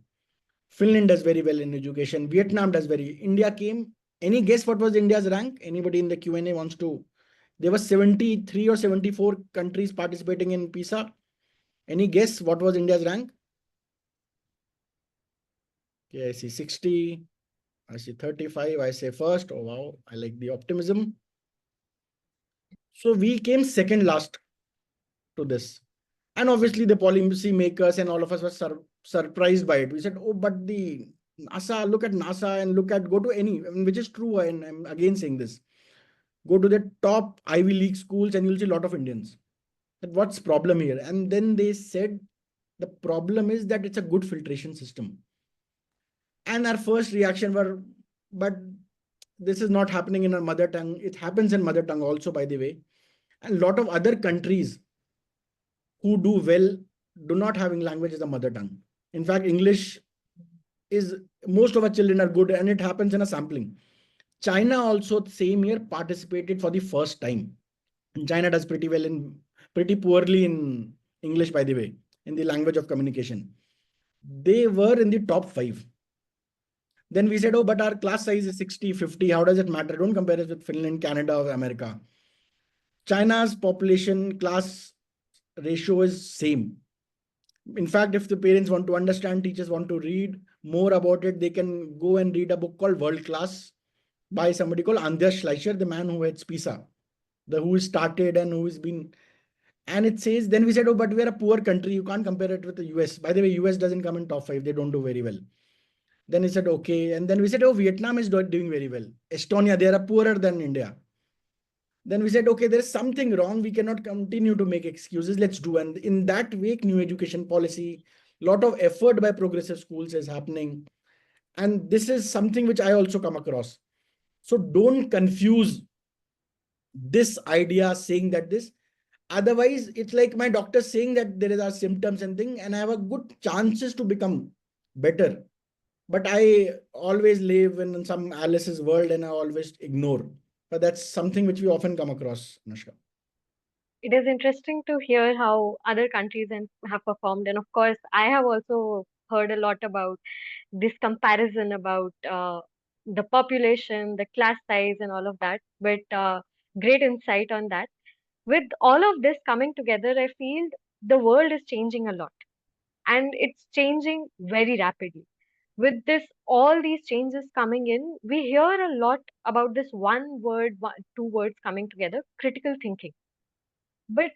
Finland does very well in education. Vietnam does very. India came. Any guess what was India's rank? Anybody in the Q&A wants to? There were 73 or 74 countries participating in PISA. Any guess what was India's rank? Okay, I see 60. I see 35. I say first. Oh, wow. I like the optimism. So we came second last to this. And obviously, the policy makers and all of us were surprised by it. We said, oh, but the NASA, look at NASA and look at, go to any, I mean, which is true. And I'm again saying this, go to the top Ivy League schools and you'll see a lot of Indians. That what's problem here? And then they said, the problem is that it's a good filtration system. And our first reaction were, but this is not happening in our mother tongue. It happens in mother tongue also, by the way. And a lot of other countries who do well do not having language as a mother tongue. In fact, English is most of our children are good, and it happens in a sampling. China also same year participated for the first time. And China does pretty well in pretty poorly in English, by the way, in the language of communication. They were in the top five. Then we said, oh, but our class size is 60, 50. How does it matter? Don't compare us with Finland, Canada, or America. China's population class ratio is same. In fact, if the parents want to understand, teachers want to read more about it, they can go and read a book called World Class by somebody called Andreas Schleicher, the man who heads PISA, the who started and who has been. And it says, then we said, oh, but we're a poor country. You can't compare it with the US. By the way, US doesn't come in top five. They don't do very well. Then he said, okay. And then we said, oh, Vietnam is doing very well. Estonia, they are poorer than India. Then we said, okay, there's something wrong. We cannot continue to make excuses. Let's do. And in that way, new education policy, lot of effort by progressive schools is happening. And this is something which I also come across. So don't confuse this idea saying that this. Otherwise, it's like my doctor saying that there are symptoms and thing, and I have a good chances to become better. But I always live in some Alice's world and I always ignore. But that's something which we often come across, Anushka. It is interesting to hear how other countries have performed. And of course, I have also heard a lot about this comparison about the population, the class size, and all of that. But great insight on that. With all of this coming together, I feel the world is changing a lot and it's changing very rapidly. With this, all these changes coming in, we hear a lot about this one word, two words coming together, critical thinking. But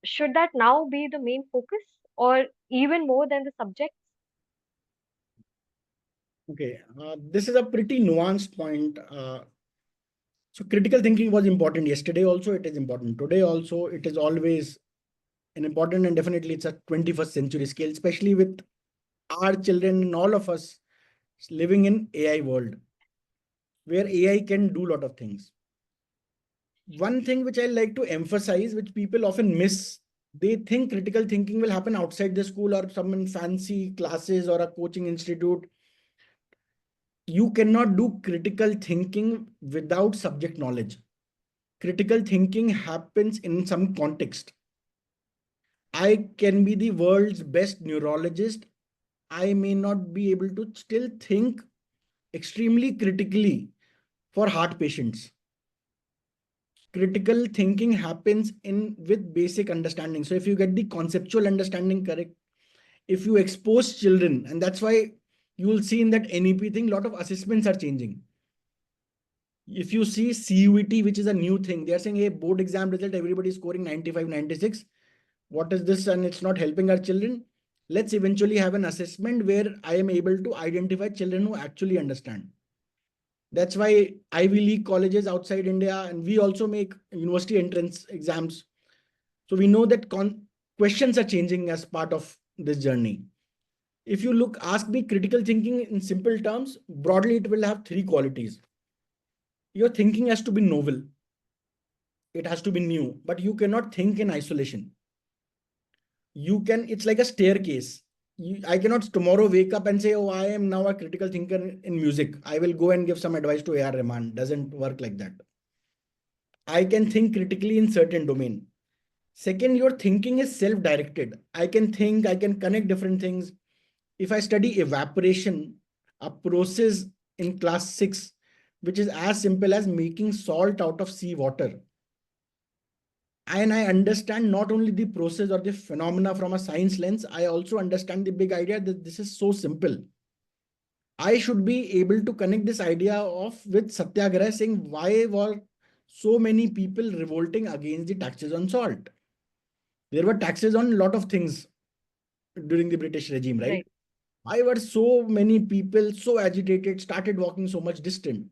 should that now be the main focus or even more than the subjects? Okay, this is a pretty nuanced point. So critical thinking was important yesterday also, it is important today also, it is always an important, and definitely it's a 21st century skill, especially with our children and all of us living in AI world where AI can do a lot of things. One thing which I like to emphasize, which people often miss, they think critical thinking will happen outside the school or some in fancy classes or a coaching institute. You cannot do critical thinking without subject knowledge. Critical thinking happens in some context. I can be the world's best neurologist. I may not be able to still think extremely critically for heart patients. Critical thinking happens in with basic understanding. So if you get the conceptual understanding correct, if you expose children, and that's why you will see in that NEP thing, a lot of assessments are changing. If you see CUET, which is a new thing, they are saying, hey, board exam result, everybody is scoring 95, 96. What is this? And it's not helping our children. Let's eventually have an assessment where I am able to identify children who actually understand. That's why Ivy League colleges outside India, and we also make university entrance exams. So we know that questions are changing as part of this journey. If you look, ask me critical thinking in simple terms, broadly, it will have three qualities. Your thinking has to be novel, it has to be new, but you cannot think in isolation. You can, it's like a staircase. I cannot tomorrow wake up and say, oh, I am now a critical thinker in music. I will go and give some advice to A.R. Rahman. Doesn't work like that. I can think critically in certain domain. Second, your thinking is self-directed. I can think, I can connect different things. If I study evaporation, a process in class 6, which is as simple as making salt out of seawater, and I understand not only the process or the phenomena from a science lens, I also understand the big idea that this is so simple. I should be able to connect this idea of with Satyagraha, saying why were so many people revolting against the taxes on salt? There were taxes on a lot of things during the British regime, right? Right. Why were so many people so agitated, started walking so much distance?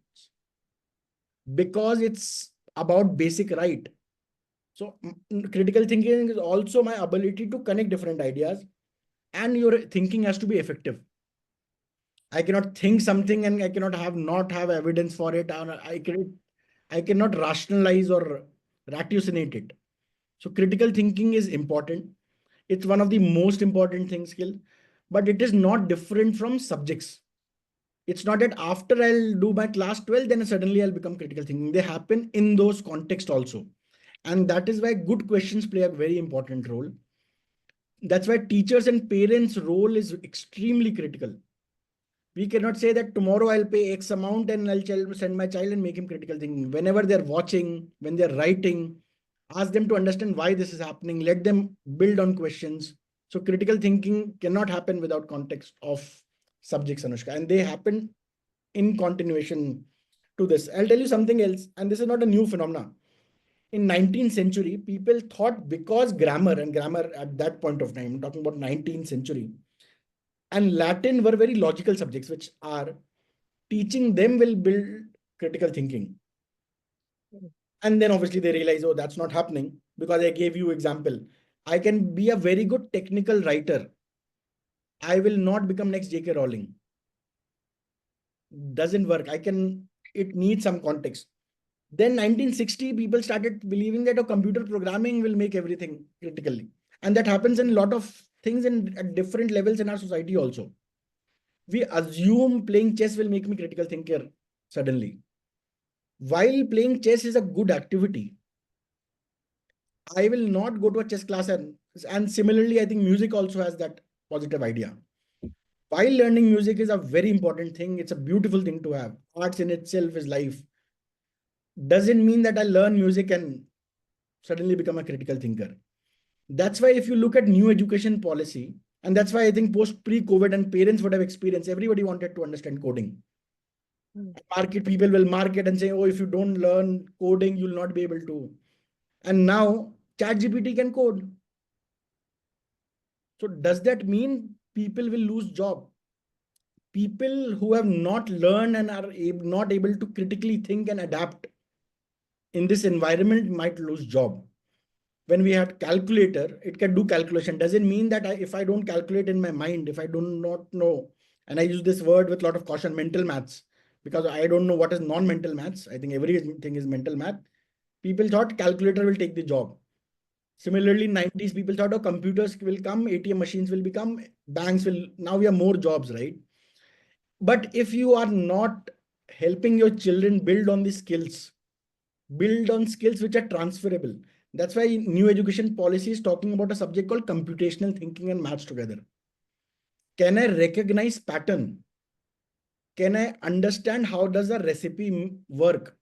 Because it's about basic right. So critical thinking is also my ability to connect different ideas, and your thinking has to be effective. I cannot think something and I cannot have not have evidence for it, or I cannot rationalize or ratiocinate it. So critical thinking is important. It's one of the most important thing skill, but it is not different from subjects. It's not that after I'll do my class 12, then suddenly I'll become critical thinking. They happen in those contexts also. And that is why good questions play a very important role. That's why teachers and parents' role is extremely critical. We cannot say that tomorrow I'll pay X amount and I'll send my child and make him critical thinking. Whenever they're watching, when they're writing, ask them to understand why this is happening. Let them build on questions. So critical thinking cannot happen without context of subjects, Anushka. And they happen in continuation to this. I'll tell you something else, and this is not a new phenomenon. In 19th century, people thought because grammar at that point of time, I'm talking about 19th century, and Latin were very logical subjects, which are teaching them will build critical thinking. And then obviously they realize, oh, that's not happening because I gave you example. I can be a very good technical writer. I will not become next J.K. Rowling. Doesn't work. It needs some context. Then 1960, people started believing that a computer programming will make everything critically. And that happens in a lot of things in at different levels in our society also. We assume playing chess will make me critical thinker suddenly. While playing chess is a good activity, I will not go to a chess class, and similarly, I think music also has that positive idea. While learning music is a very important thing, it's a beautiful thing to have. Arts in itself is life. Doesn't mean that I learn music and suddenly become a critical thinker. That's why if you look at new education policy, and that's why I think post pre-COVID and parents would have experienced, everybody wanted to understand coding. Mm. Market people will market and say, oh, if you don't learn coding, you'll not be able to. And now ChatGPT can code. So does that mean people will lose job? People who have not learned and are not able to critically think and adapt in this environment might lose job. When we have calculator, it can do calculation. Doesn't mean that if I don't calculate in my mind, if I do not know, and I use this word with a lot of caution, mental maths, because I don't know what is non-mental maths. I think everything is mental math. People thought calculator will take the job. Similarly, 90s, people thought, oh, computers will come, ATM machines will become, banks will, now we have more jobs, right? But if you are not helping your children build on skills which are transferable. That's why new education policy is talking about a subject called computational thinking and maths together. Can I recognize pattern? Can I understand how does a recipe work?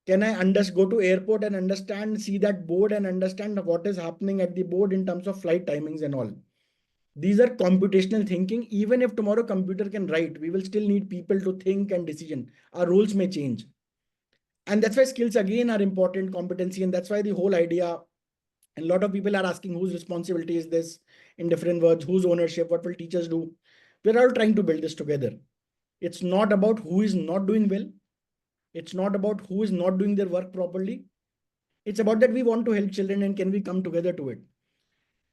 Can I go to airport and understand, see that board and understand what is happening at the board in terms of flight timings and all? These are computational thinking. Even if tomorrow computer can write, we will still need people to think and decision. Our roles may change. And that's why skills again are important competency. And that's why the whole idea, and a lot of people are asking whose responsibility is this in different words, whose ownership, what will teachers do? We're all trying to build this together. It's not about who is not doing well. It's not about who is not doing their work properly. It's about that we want to help children and can we come together to it.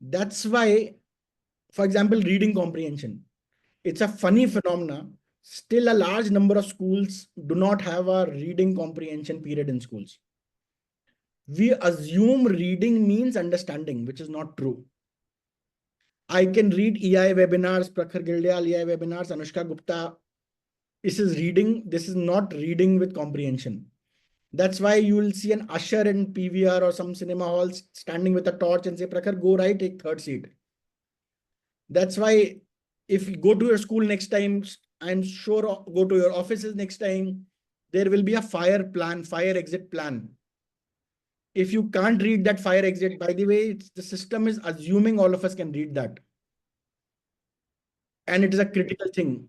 That's why, for example, reading comprehension. It's a funny phenomena. Still, a large number of schools do not have a reading comprehension period in schools. We assume reading means understanding, which is not true. I can read EI webinars, Prakhar Gildayal EI webinars, Anushka Gupta. This is reading. This is not reading with comprehension. That's why you will see an usher in PVR or some cinema halls standing with a torch and say, Prakhar, go right, take third seat. That's why if you go to your school next time, I'm sure go to your offices next time, there will be a fire plan, fire exit plan. If you can't read that fire exit, by the way, the system is assuming all of us can read that. And it is a critical thing.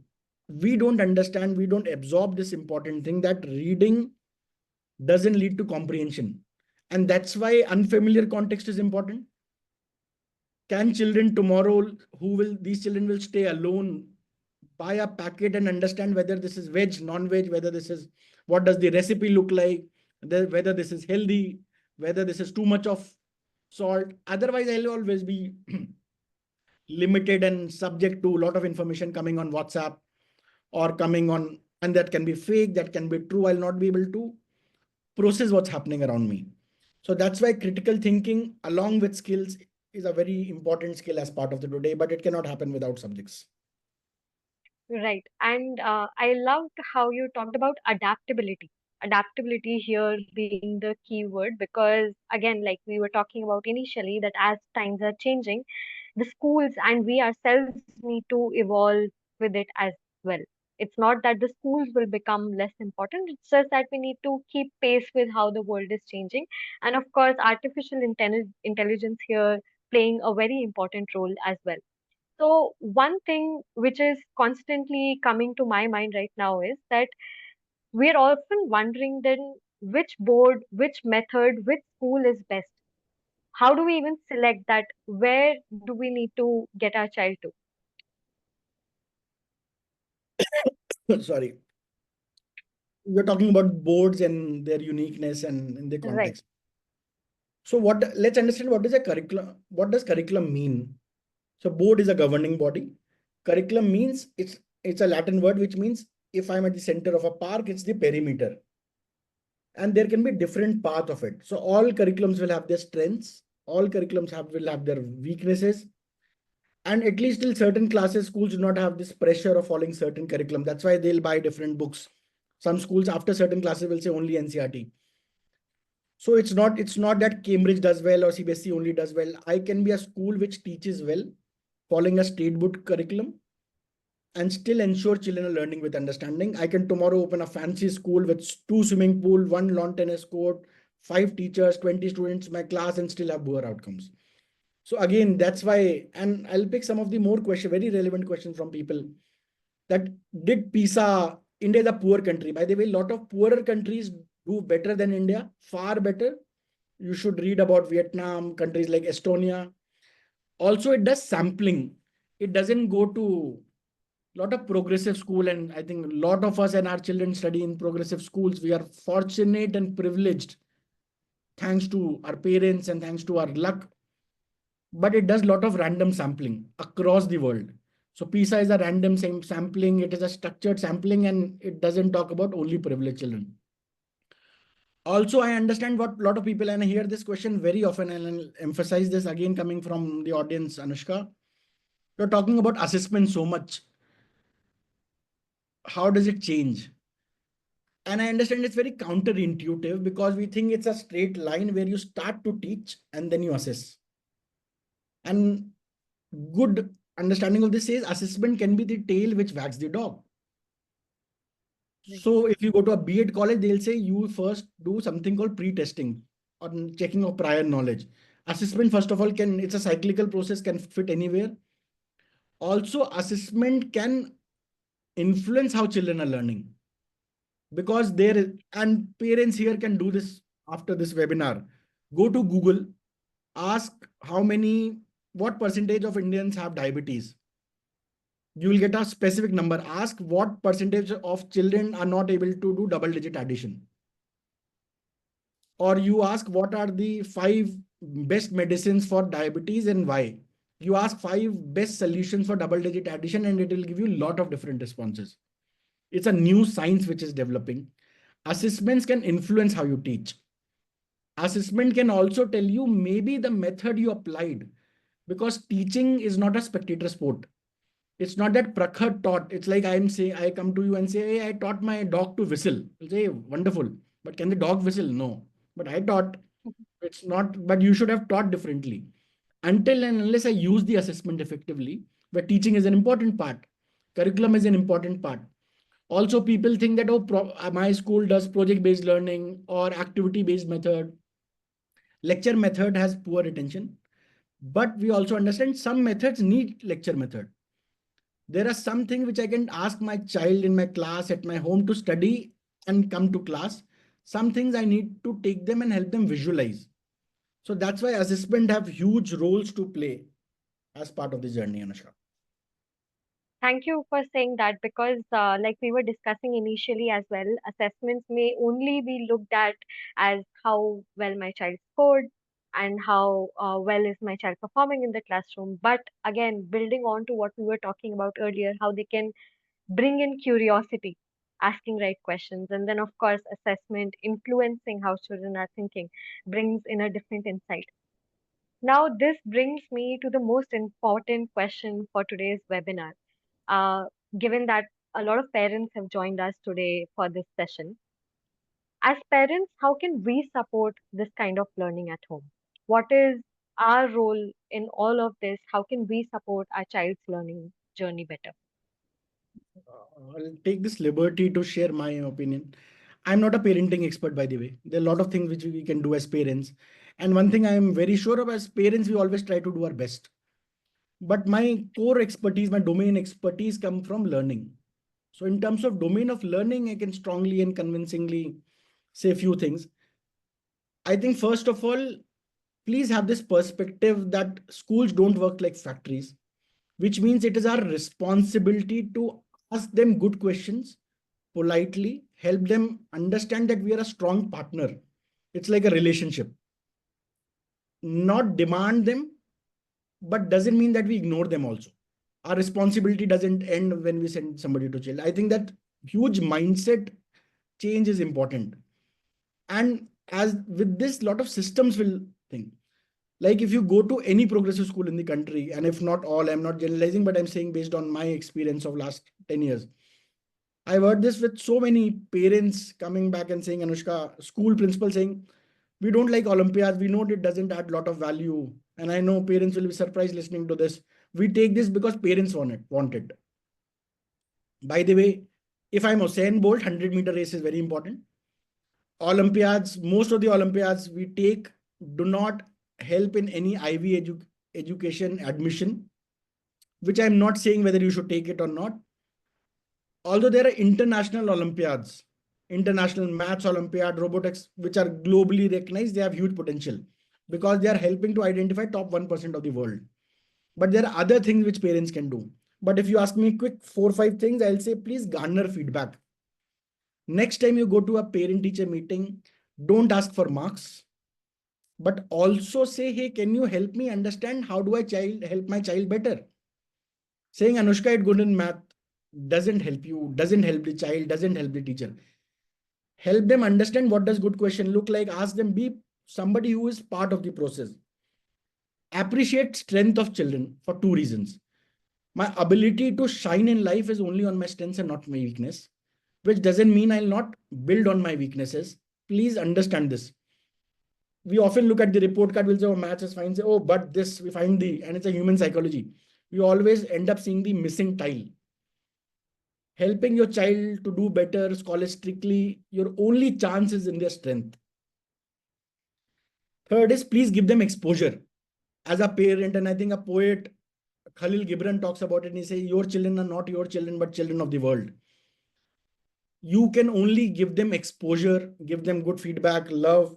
We don't understand, we don't absorb this important thing that reading doesn't lead to comprehension. And that's why unfamiliar context is important. Can children tomorrow, these children will stay alone, buy a packet and understand whether this is veg, non-veg, whether this is, what does the recipe look like, whether this is healthy, whether this is too much of salt. Otherwise, I'll always be limited and subject to a lot of information coming on WhatsApp or coming on, and that can be fake, that can be true. I'll not be able to process what's happening around me. So that's why critical thinking, along with skills, is a very important skill as part of the today, but it cannot happen without subjects. Right. And I loved how you talked about adaptability. Adaptability here being the key word because, again, like we were talking about initially, that as times are changing, the schools and we ourselves need to evolve with it as well. It's not that the schools will become less important, it's just that we need to keep pace with how the world is changing. And of course, artificial intelligence here playing a very important role as well. So, one thing which is constantly coming to my mind right now is that we're often wondering then which board, which method, which school is best. How do we even select that? Where do we need to get our child to? Sorry. We're talking about boards and their uniqueness and in their Right. context. So let's understand what is a curriculum. What does curriculum mean? So board is a governing body. Curriculum means it's a Latin word which means if I'm at the center of a park, it's the perimeter. and there can be different path of it. So all curriculums will have their strengths, all curriculums will have their weaknesses, and at least till certain classes, schools do not have this pressure of following certain curriculum. That's why they'll buy different books. Some schools after certain classes will say only NCRT. So it's not that Cambridge does well or CBSE only does well. I can be a school which teaches well, following a state book curriculum, and still ensure children are learning with understanding. I can tomorrow open a fancy school with two swimming pool, one lawn tennis court, five teachers, 20 students in my class, and still have poor outcomes. So again, that's why, and I'll pick some of the more very relevant questions from people. That did PISA, India is a poor country. By the way, a lot of poorer countries do better than India, far better. You should read about Vietnam, countries like Estonia. Also, it does sampling. It doesn't go to a lot of progressive school, and I think a lot of us and our children study in progressive schools. We are fortunate and privileged, thanks to our parents and thanks to our luck. But it does a lot of random sampling across the world. So PISA is a random sampling. It is a structured sampling, and it doesn't talk about only privileged children. Also, I understand what a lot of people, and I hear this question very often, and I'll emphasize this again coming from the audience, Anushka. You're talking about assessment so much. How does it change? And I understand it's very counterintuitive because we think it's a straight line where you start to teach and then you assess. And good understanding of this is assessment can be the tail which wags the dog. Right. So if you go to a B.Ed college, they'll say you first do something called pre-testing or checking of prior knowledge. Assessment, first of all, it's a cyclical process, can fit anywhere. Also, assessment can influence how children are learning, because there is, and parents here can do this after this webinar. Go to Google, ask what percentage of Indians have diabetes. You will get a specific number. Ask what percentage of children are not able to do double digit addition. Or you ask what are the five best medicines for diabetes and why. You ask five best solutions for double digit addition, and it will give you a lot of different responses. It's a new science which is developing. Assessments can influence how you teach. Assessment can also tell you maybe the method you applied, because teaching is not a spectator sport. It's not that Prakhar taught. It's like I come to you and say, hey, I taught my dog to whistle. You'll say, wonderful. But can the dog whistle? No. But I taught. It's not, but you should have taught differently. Until and unless I use the assessment effectively, where teaching is an important part, curriculum is an important part. Also, people think that, oh, my school does project-based learning or activity-based method. Lecture method has poor retention. But we also understand some methods need lecture method. There are some things which I can ask my child in my class at my home to study and come to class. Some things I need to take them and help them visualize. So that's why assessment have huge roles to play as part of the journey, Anushka. Thank you for saying that because, like we were discussing initially as well, assessments may only be looked at as how well my child scored and how well is my child performing in the classroom. But again, building on to what we were talking about earlier, how they can bring in curiosity, asking right questions, and then, of course, assessment influencing how children are thinking brings in a different insight. Now, this brings me to the most important question for today's webinar. Uh, Given that a lot of parents have joined us today for this session, as parents, how can we support this kind of learning at home? What is our role in all of this? How can we support our child's learning journey better? I'll take this liberty to share my opinion. I'm not a parenting expert, by the way. There are a lot of things which we can do as parents. And one thing I am very sure of, as parents, we always try to do our best. But my core expertise, my domain expertise come from learning. So in terms of domain of learning, I can strongly and convincingly say a few things. I think first of all, please have this perspective that schools don't work like factories, which means it is our responsibility to ask them good questions politely, help them understand that we are a strong partner. It's like a relationship. Not demand them, but doesn't mean that we ignore them also. Our responsibility doesn't end when we send somebody to jail. I think that huge mindset change is important. And as with this, lot of systems will think. Like if you go to any progressive school in the country, and if not all, I'm not generalizing, but I'm saying based on my experience of last 10 years, I've heard this with so many parents coming back and saying, Anushka, school principal saying, we don't like Olympiads. We know it doesn't add a lot of value. And I know parents will be surprised listening to this. We take this because parents want it. By the way, if I'm Usain Bolt, 100-meter race is very important. Olympiads, most of the Olympiads we take do not help in any education admission, which I'm not saying whether you should take it or not. Although there are international Olympiads, international maths Olympiad, robotics, which are globally recognized, they have huge potential because they are helping to identify top 1% of the world. But there are other things which parents can do. But if you ask me quick 4 or 5 things, I'll say please garner feedback. Next time you go to a parent teacher meeting, don't ask for marks, but also say, hey, can you help me understand how do I help my child better? Saying Anushka is good in math doesn't help you, doesn't help the child, doesn't help the teacher. Help them understand what does good question look like. Ask them, be somebody who is part of the process. Appreciate strength of children for 2 reasons. My ability to shine in life is only on my strengths and not my weakness, which doesn't mean I'll not build on my weaknesses. Please understand this. We often look at the report card, we'll say, oh, maths is fine. Say, oh, but this, we find and it's a human psychology. We always end up seeing the missing tile. Helping your child to do better, scholastically, your only chance is in their strength. Third is please give them exposure as a parent. And I think a poet, Khalil Gibran, talks about it. And he says, your children are not your children, but children of the world. You can only give them exposure, give them good feedback, love.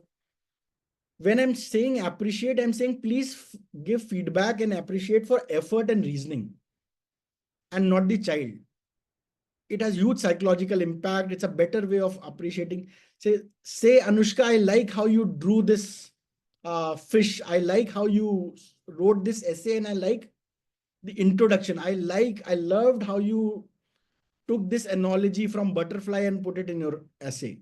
When I'm saying appreciate, I'm saying please give feedback and appreciate for effort and reasoning and not the child. It has huge psychological impact. It's a better way of appreciating. Say Anushka, I like how you drew this fish. I like how you wrote this essay, and I like the introduction. I loved how you took this analogy from butterfly and put it in your essay.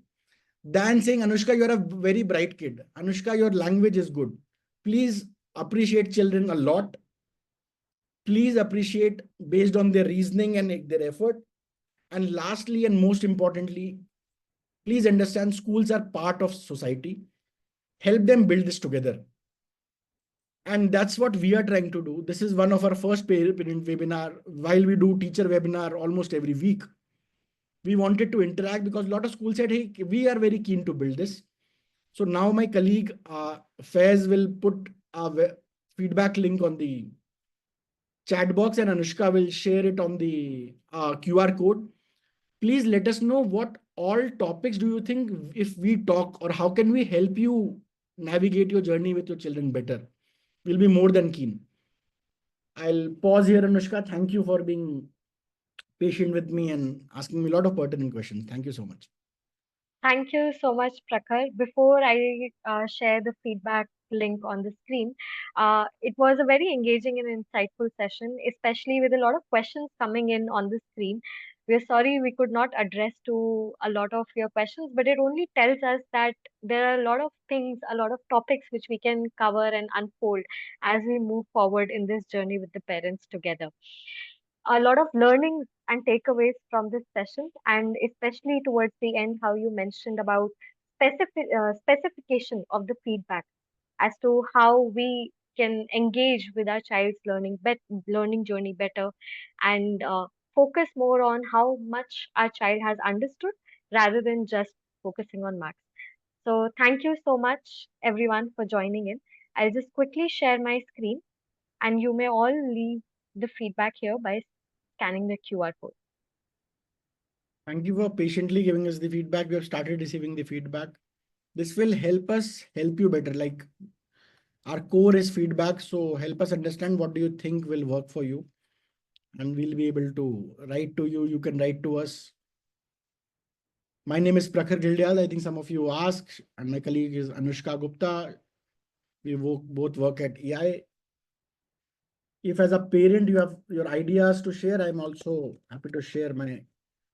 Than saying, Anushka, you're a very bright kid. Anushka, your language is good. Please appreciate children a lot. Please appreciate based on their reasoning and their effort. And lastly, and most importantly, please understand schools are part of society. Help them build this together. And that's what we are trying to do. This is one of our first parent webinar. While we do teacher webinar almost every week, we wanted to interact because a lot of schools said, hey, we are very keen to build this. So now my colleague Faiz will put a feedback link on the chat box and Anushka will share it on the QR code. Please let us know what all topics do you think if we talk, or how can we help you navigate your journey with your children better. We'll be more than keen. I'll pause here, Anushka. Thank you for being patient with me and asking me a lot of pertinent questions. Thank you so much. Thank you so much, Prakhar. Before I share the feedback link on the screen, it was a very engaging and insightful session, especially with a lot of questions coming in on the screen. We're sorry we could not address to a lot of your questions, but it only tells us that there are a lot of things, a lot of topics which we can cover and unfold as we move forward in this journey with the parents together. A lot of learnings and takeaways from this session, and especially towards the end, how you mentioned about specification of the feedback as to how we can engage with our child's learning journey better, and focus more on how much our child has understood rather than just focusing on marks. So thank you so much everyone for joining in. I'll just quickly share my screen, and you may all leave the feedback here by scanning the QR code. Thank you for patiently giving us the feedback. We have started receiving the feedback. This will help us help you better. Like our core is feedback. So help us understand what do you think will work for you. And we'll be able to write to you. You can write to us. My name is Prakhar Gildial. I think some of you asked, and my colleague is Anushka Gupta. We both work at EI. If as a parent you have your ideas to share, I'm also happy to share my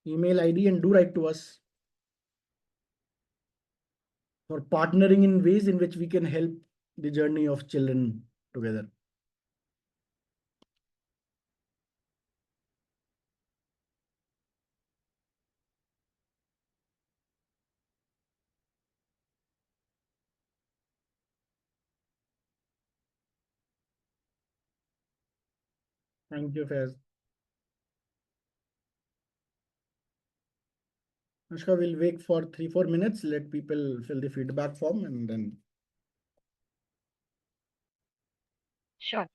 email ID and do write to us. for partnering in ways in which we can help the journey of children together. Thank you, Faiz. Anushka, we'll wait for 3-4 minutes. Let people fill the feedback form and then. Sure.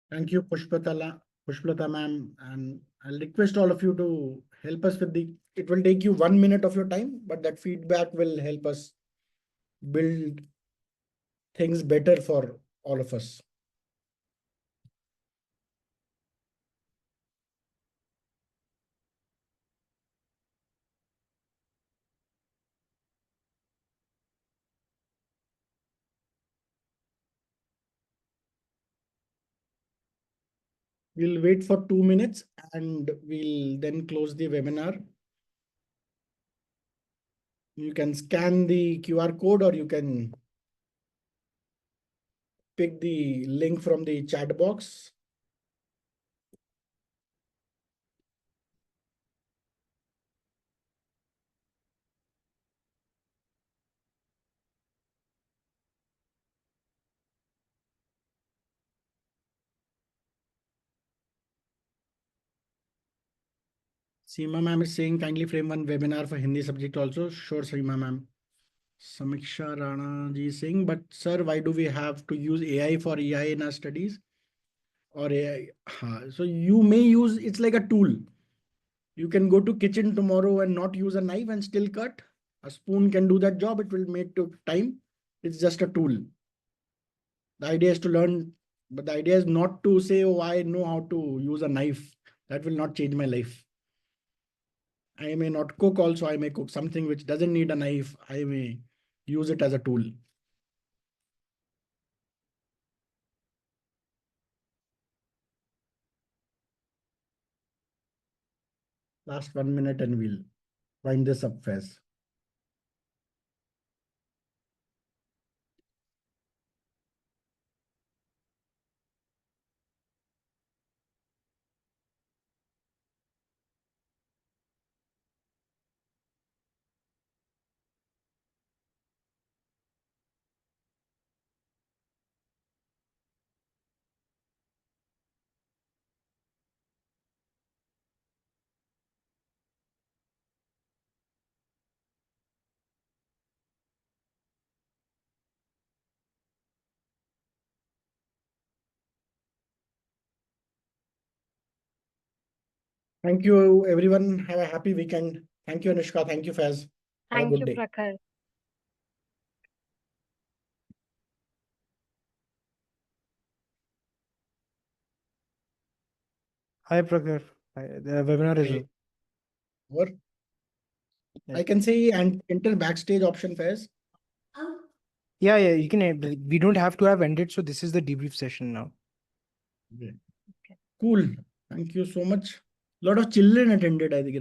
Thank you, Pushpalata ma'am. And I'll request all of you to help us with the, it will take you 1 minute of your time, but that feedback will help us build things better for all of us. We'll wait for 2 minutes and we'll then close the webinar. You can scan the QR code or you can pick the link from the chat box. Seema ma'am is saying kindly frame one webinar for Hindi subject also. Sure, Seema ma'am. Samiksha Rana ji is saying, but sir, why do we have to use AI for EI in our studies? Or AI? So you may use, it's like a tool. You can go to kitchen tomorrow and not use a knife and still cut. A spoon can do that job. It will make to time. It's just a tool. The idea is to learn, but the idea is not to say, oh, I know how to use a knife. That will not change my life. I may not cook also. I may cook something which doesn't need a knife. I may use it as a tool. Last 1 minute and we'll wind this up fast. Thank you, everyone. Have a happy weekend. Thank you, Anushka. Thank you, Faz. Have a Thank good you, day. Prakhar. Hi, Prakhar. The webinar is Okay. on. Or Yeah, I can say and enter backstage option, Faz. yeah. You can. We don't have to have ended, so this is the debrief session now. Okay. Okay. Cool. Thank you so much. A lot of children attended, I think.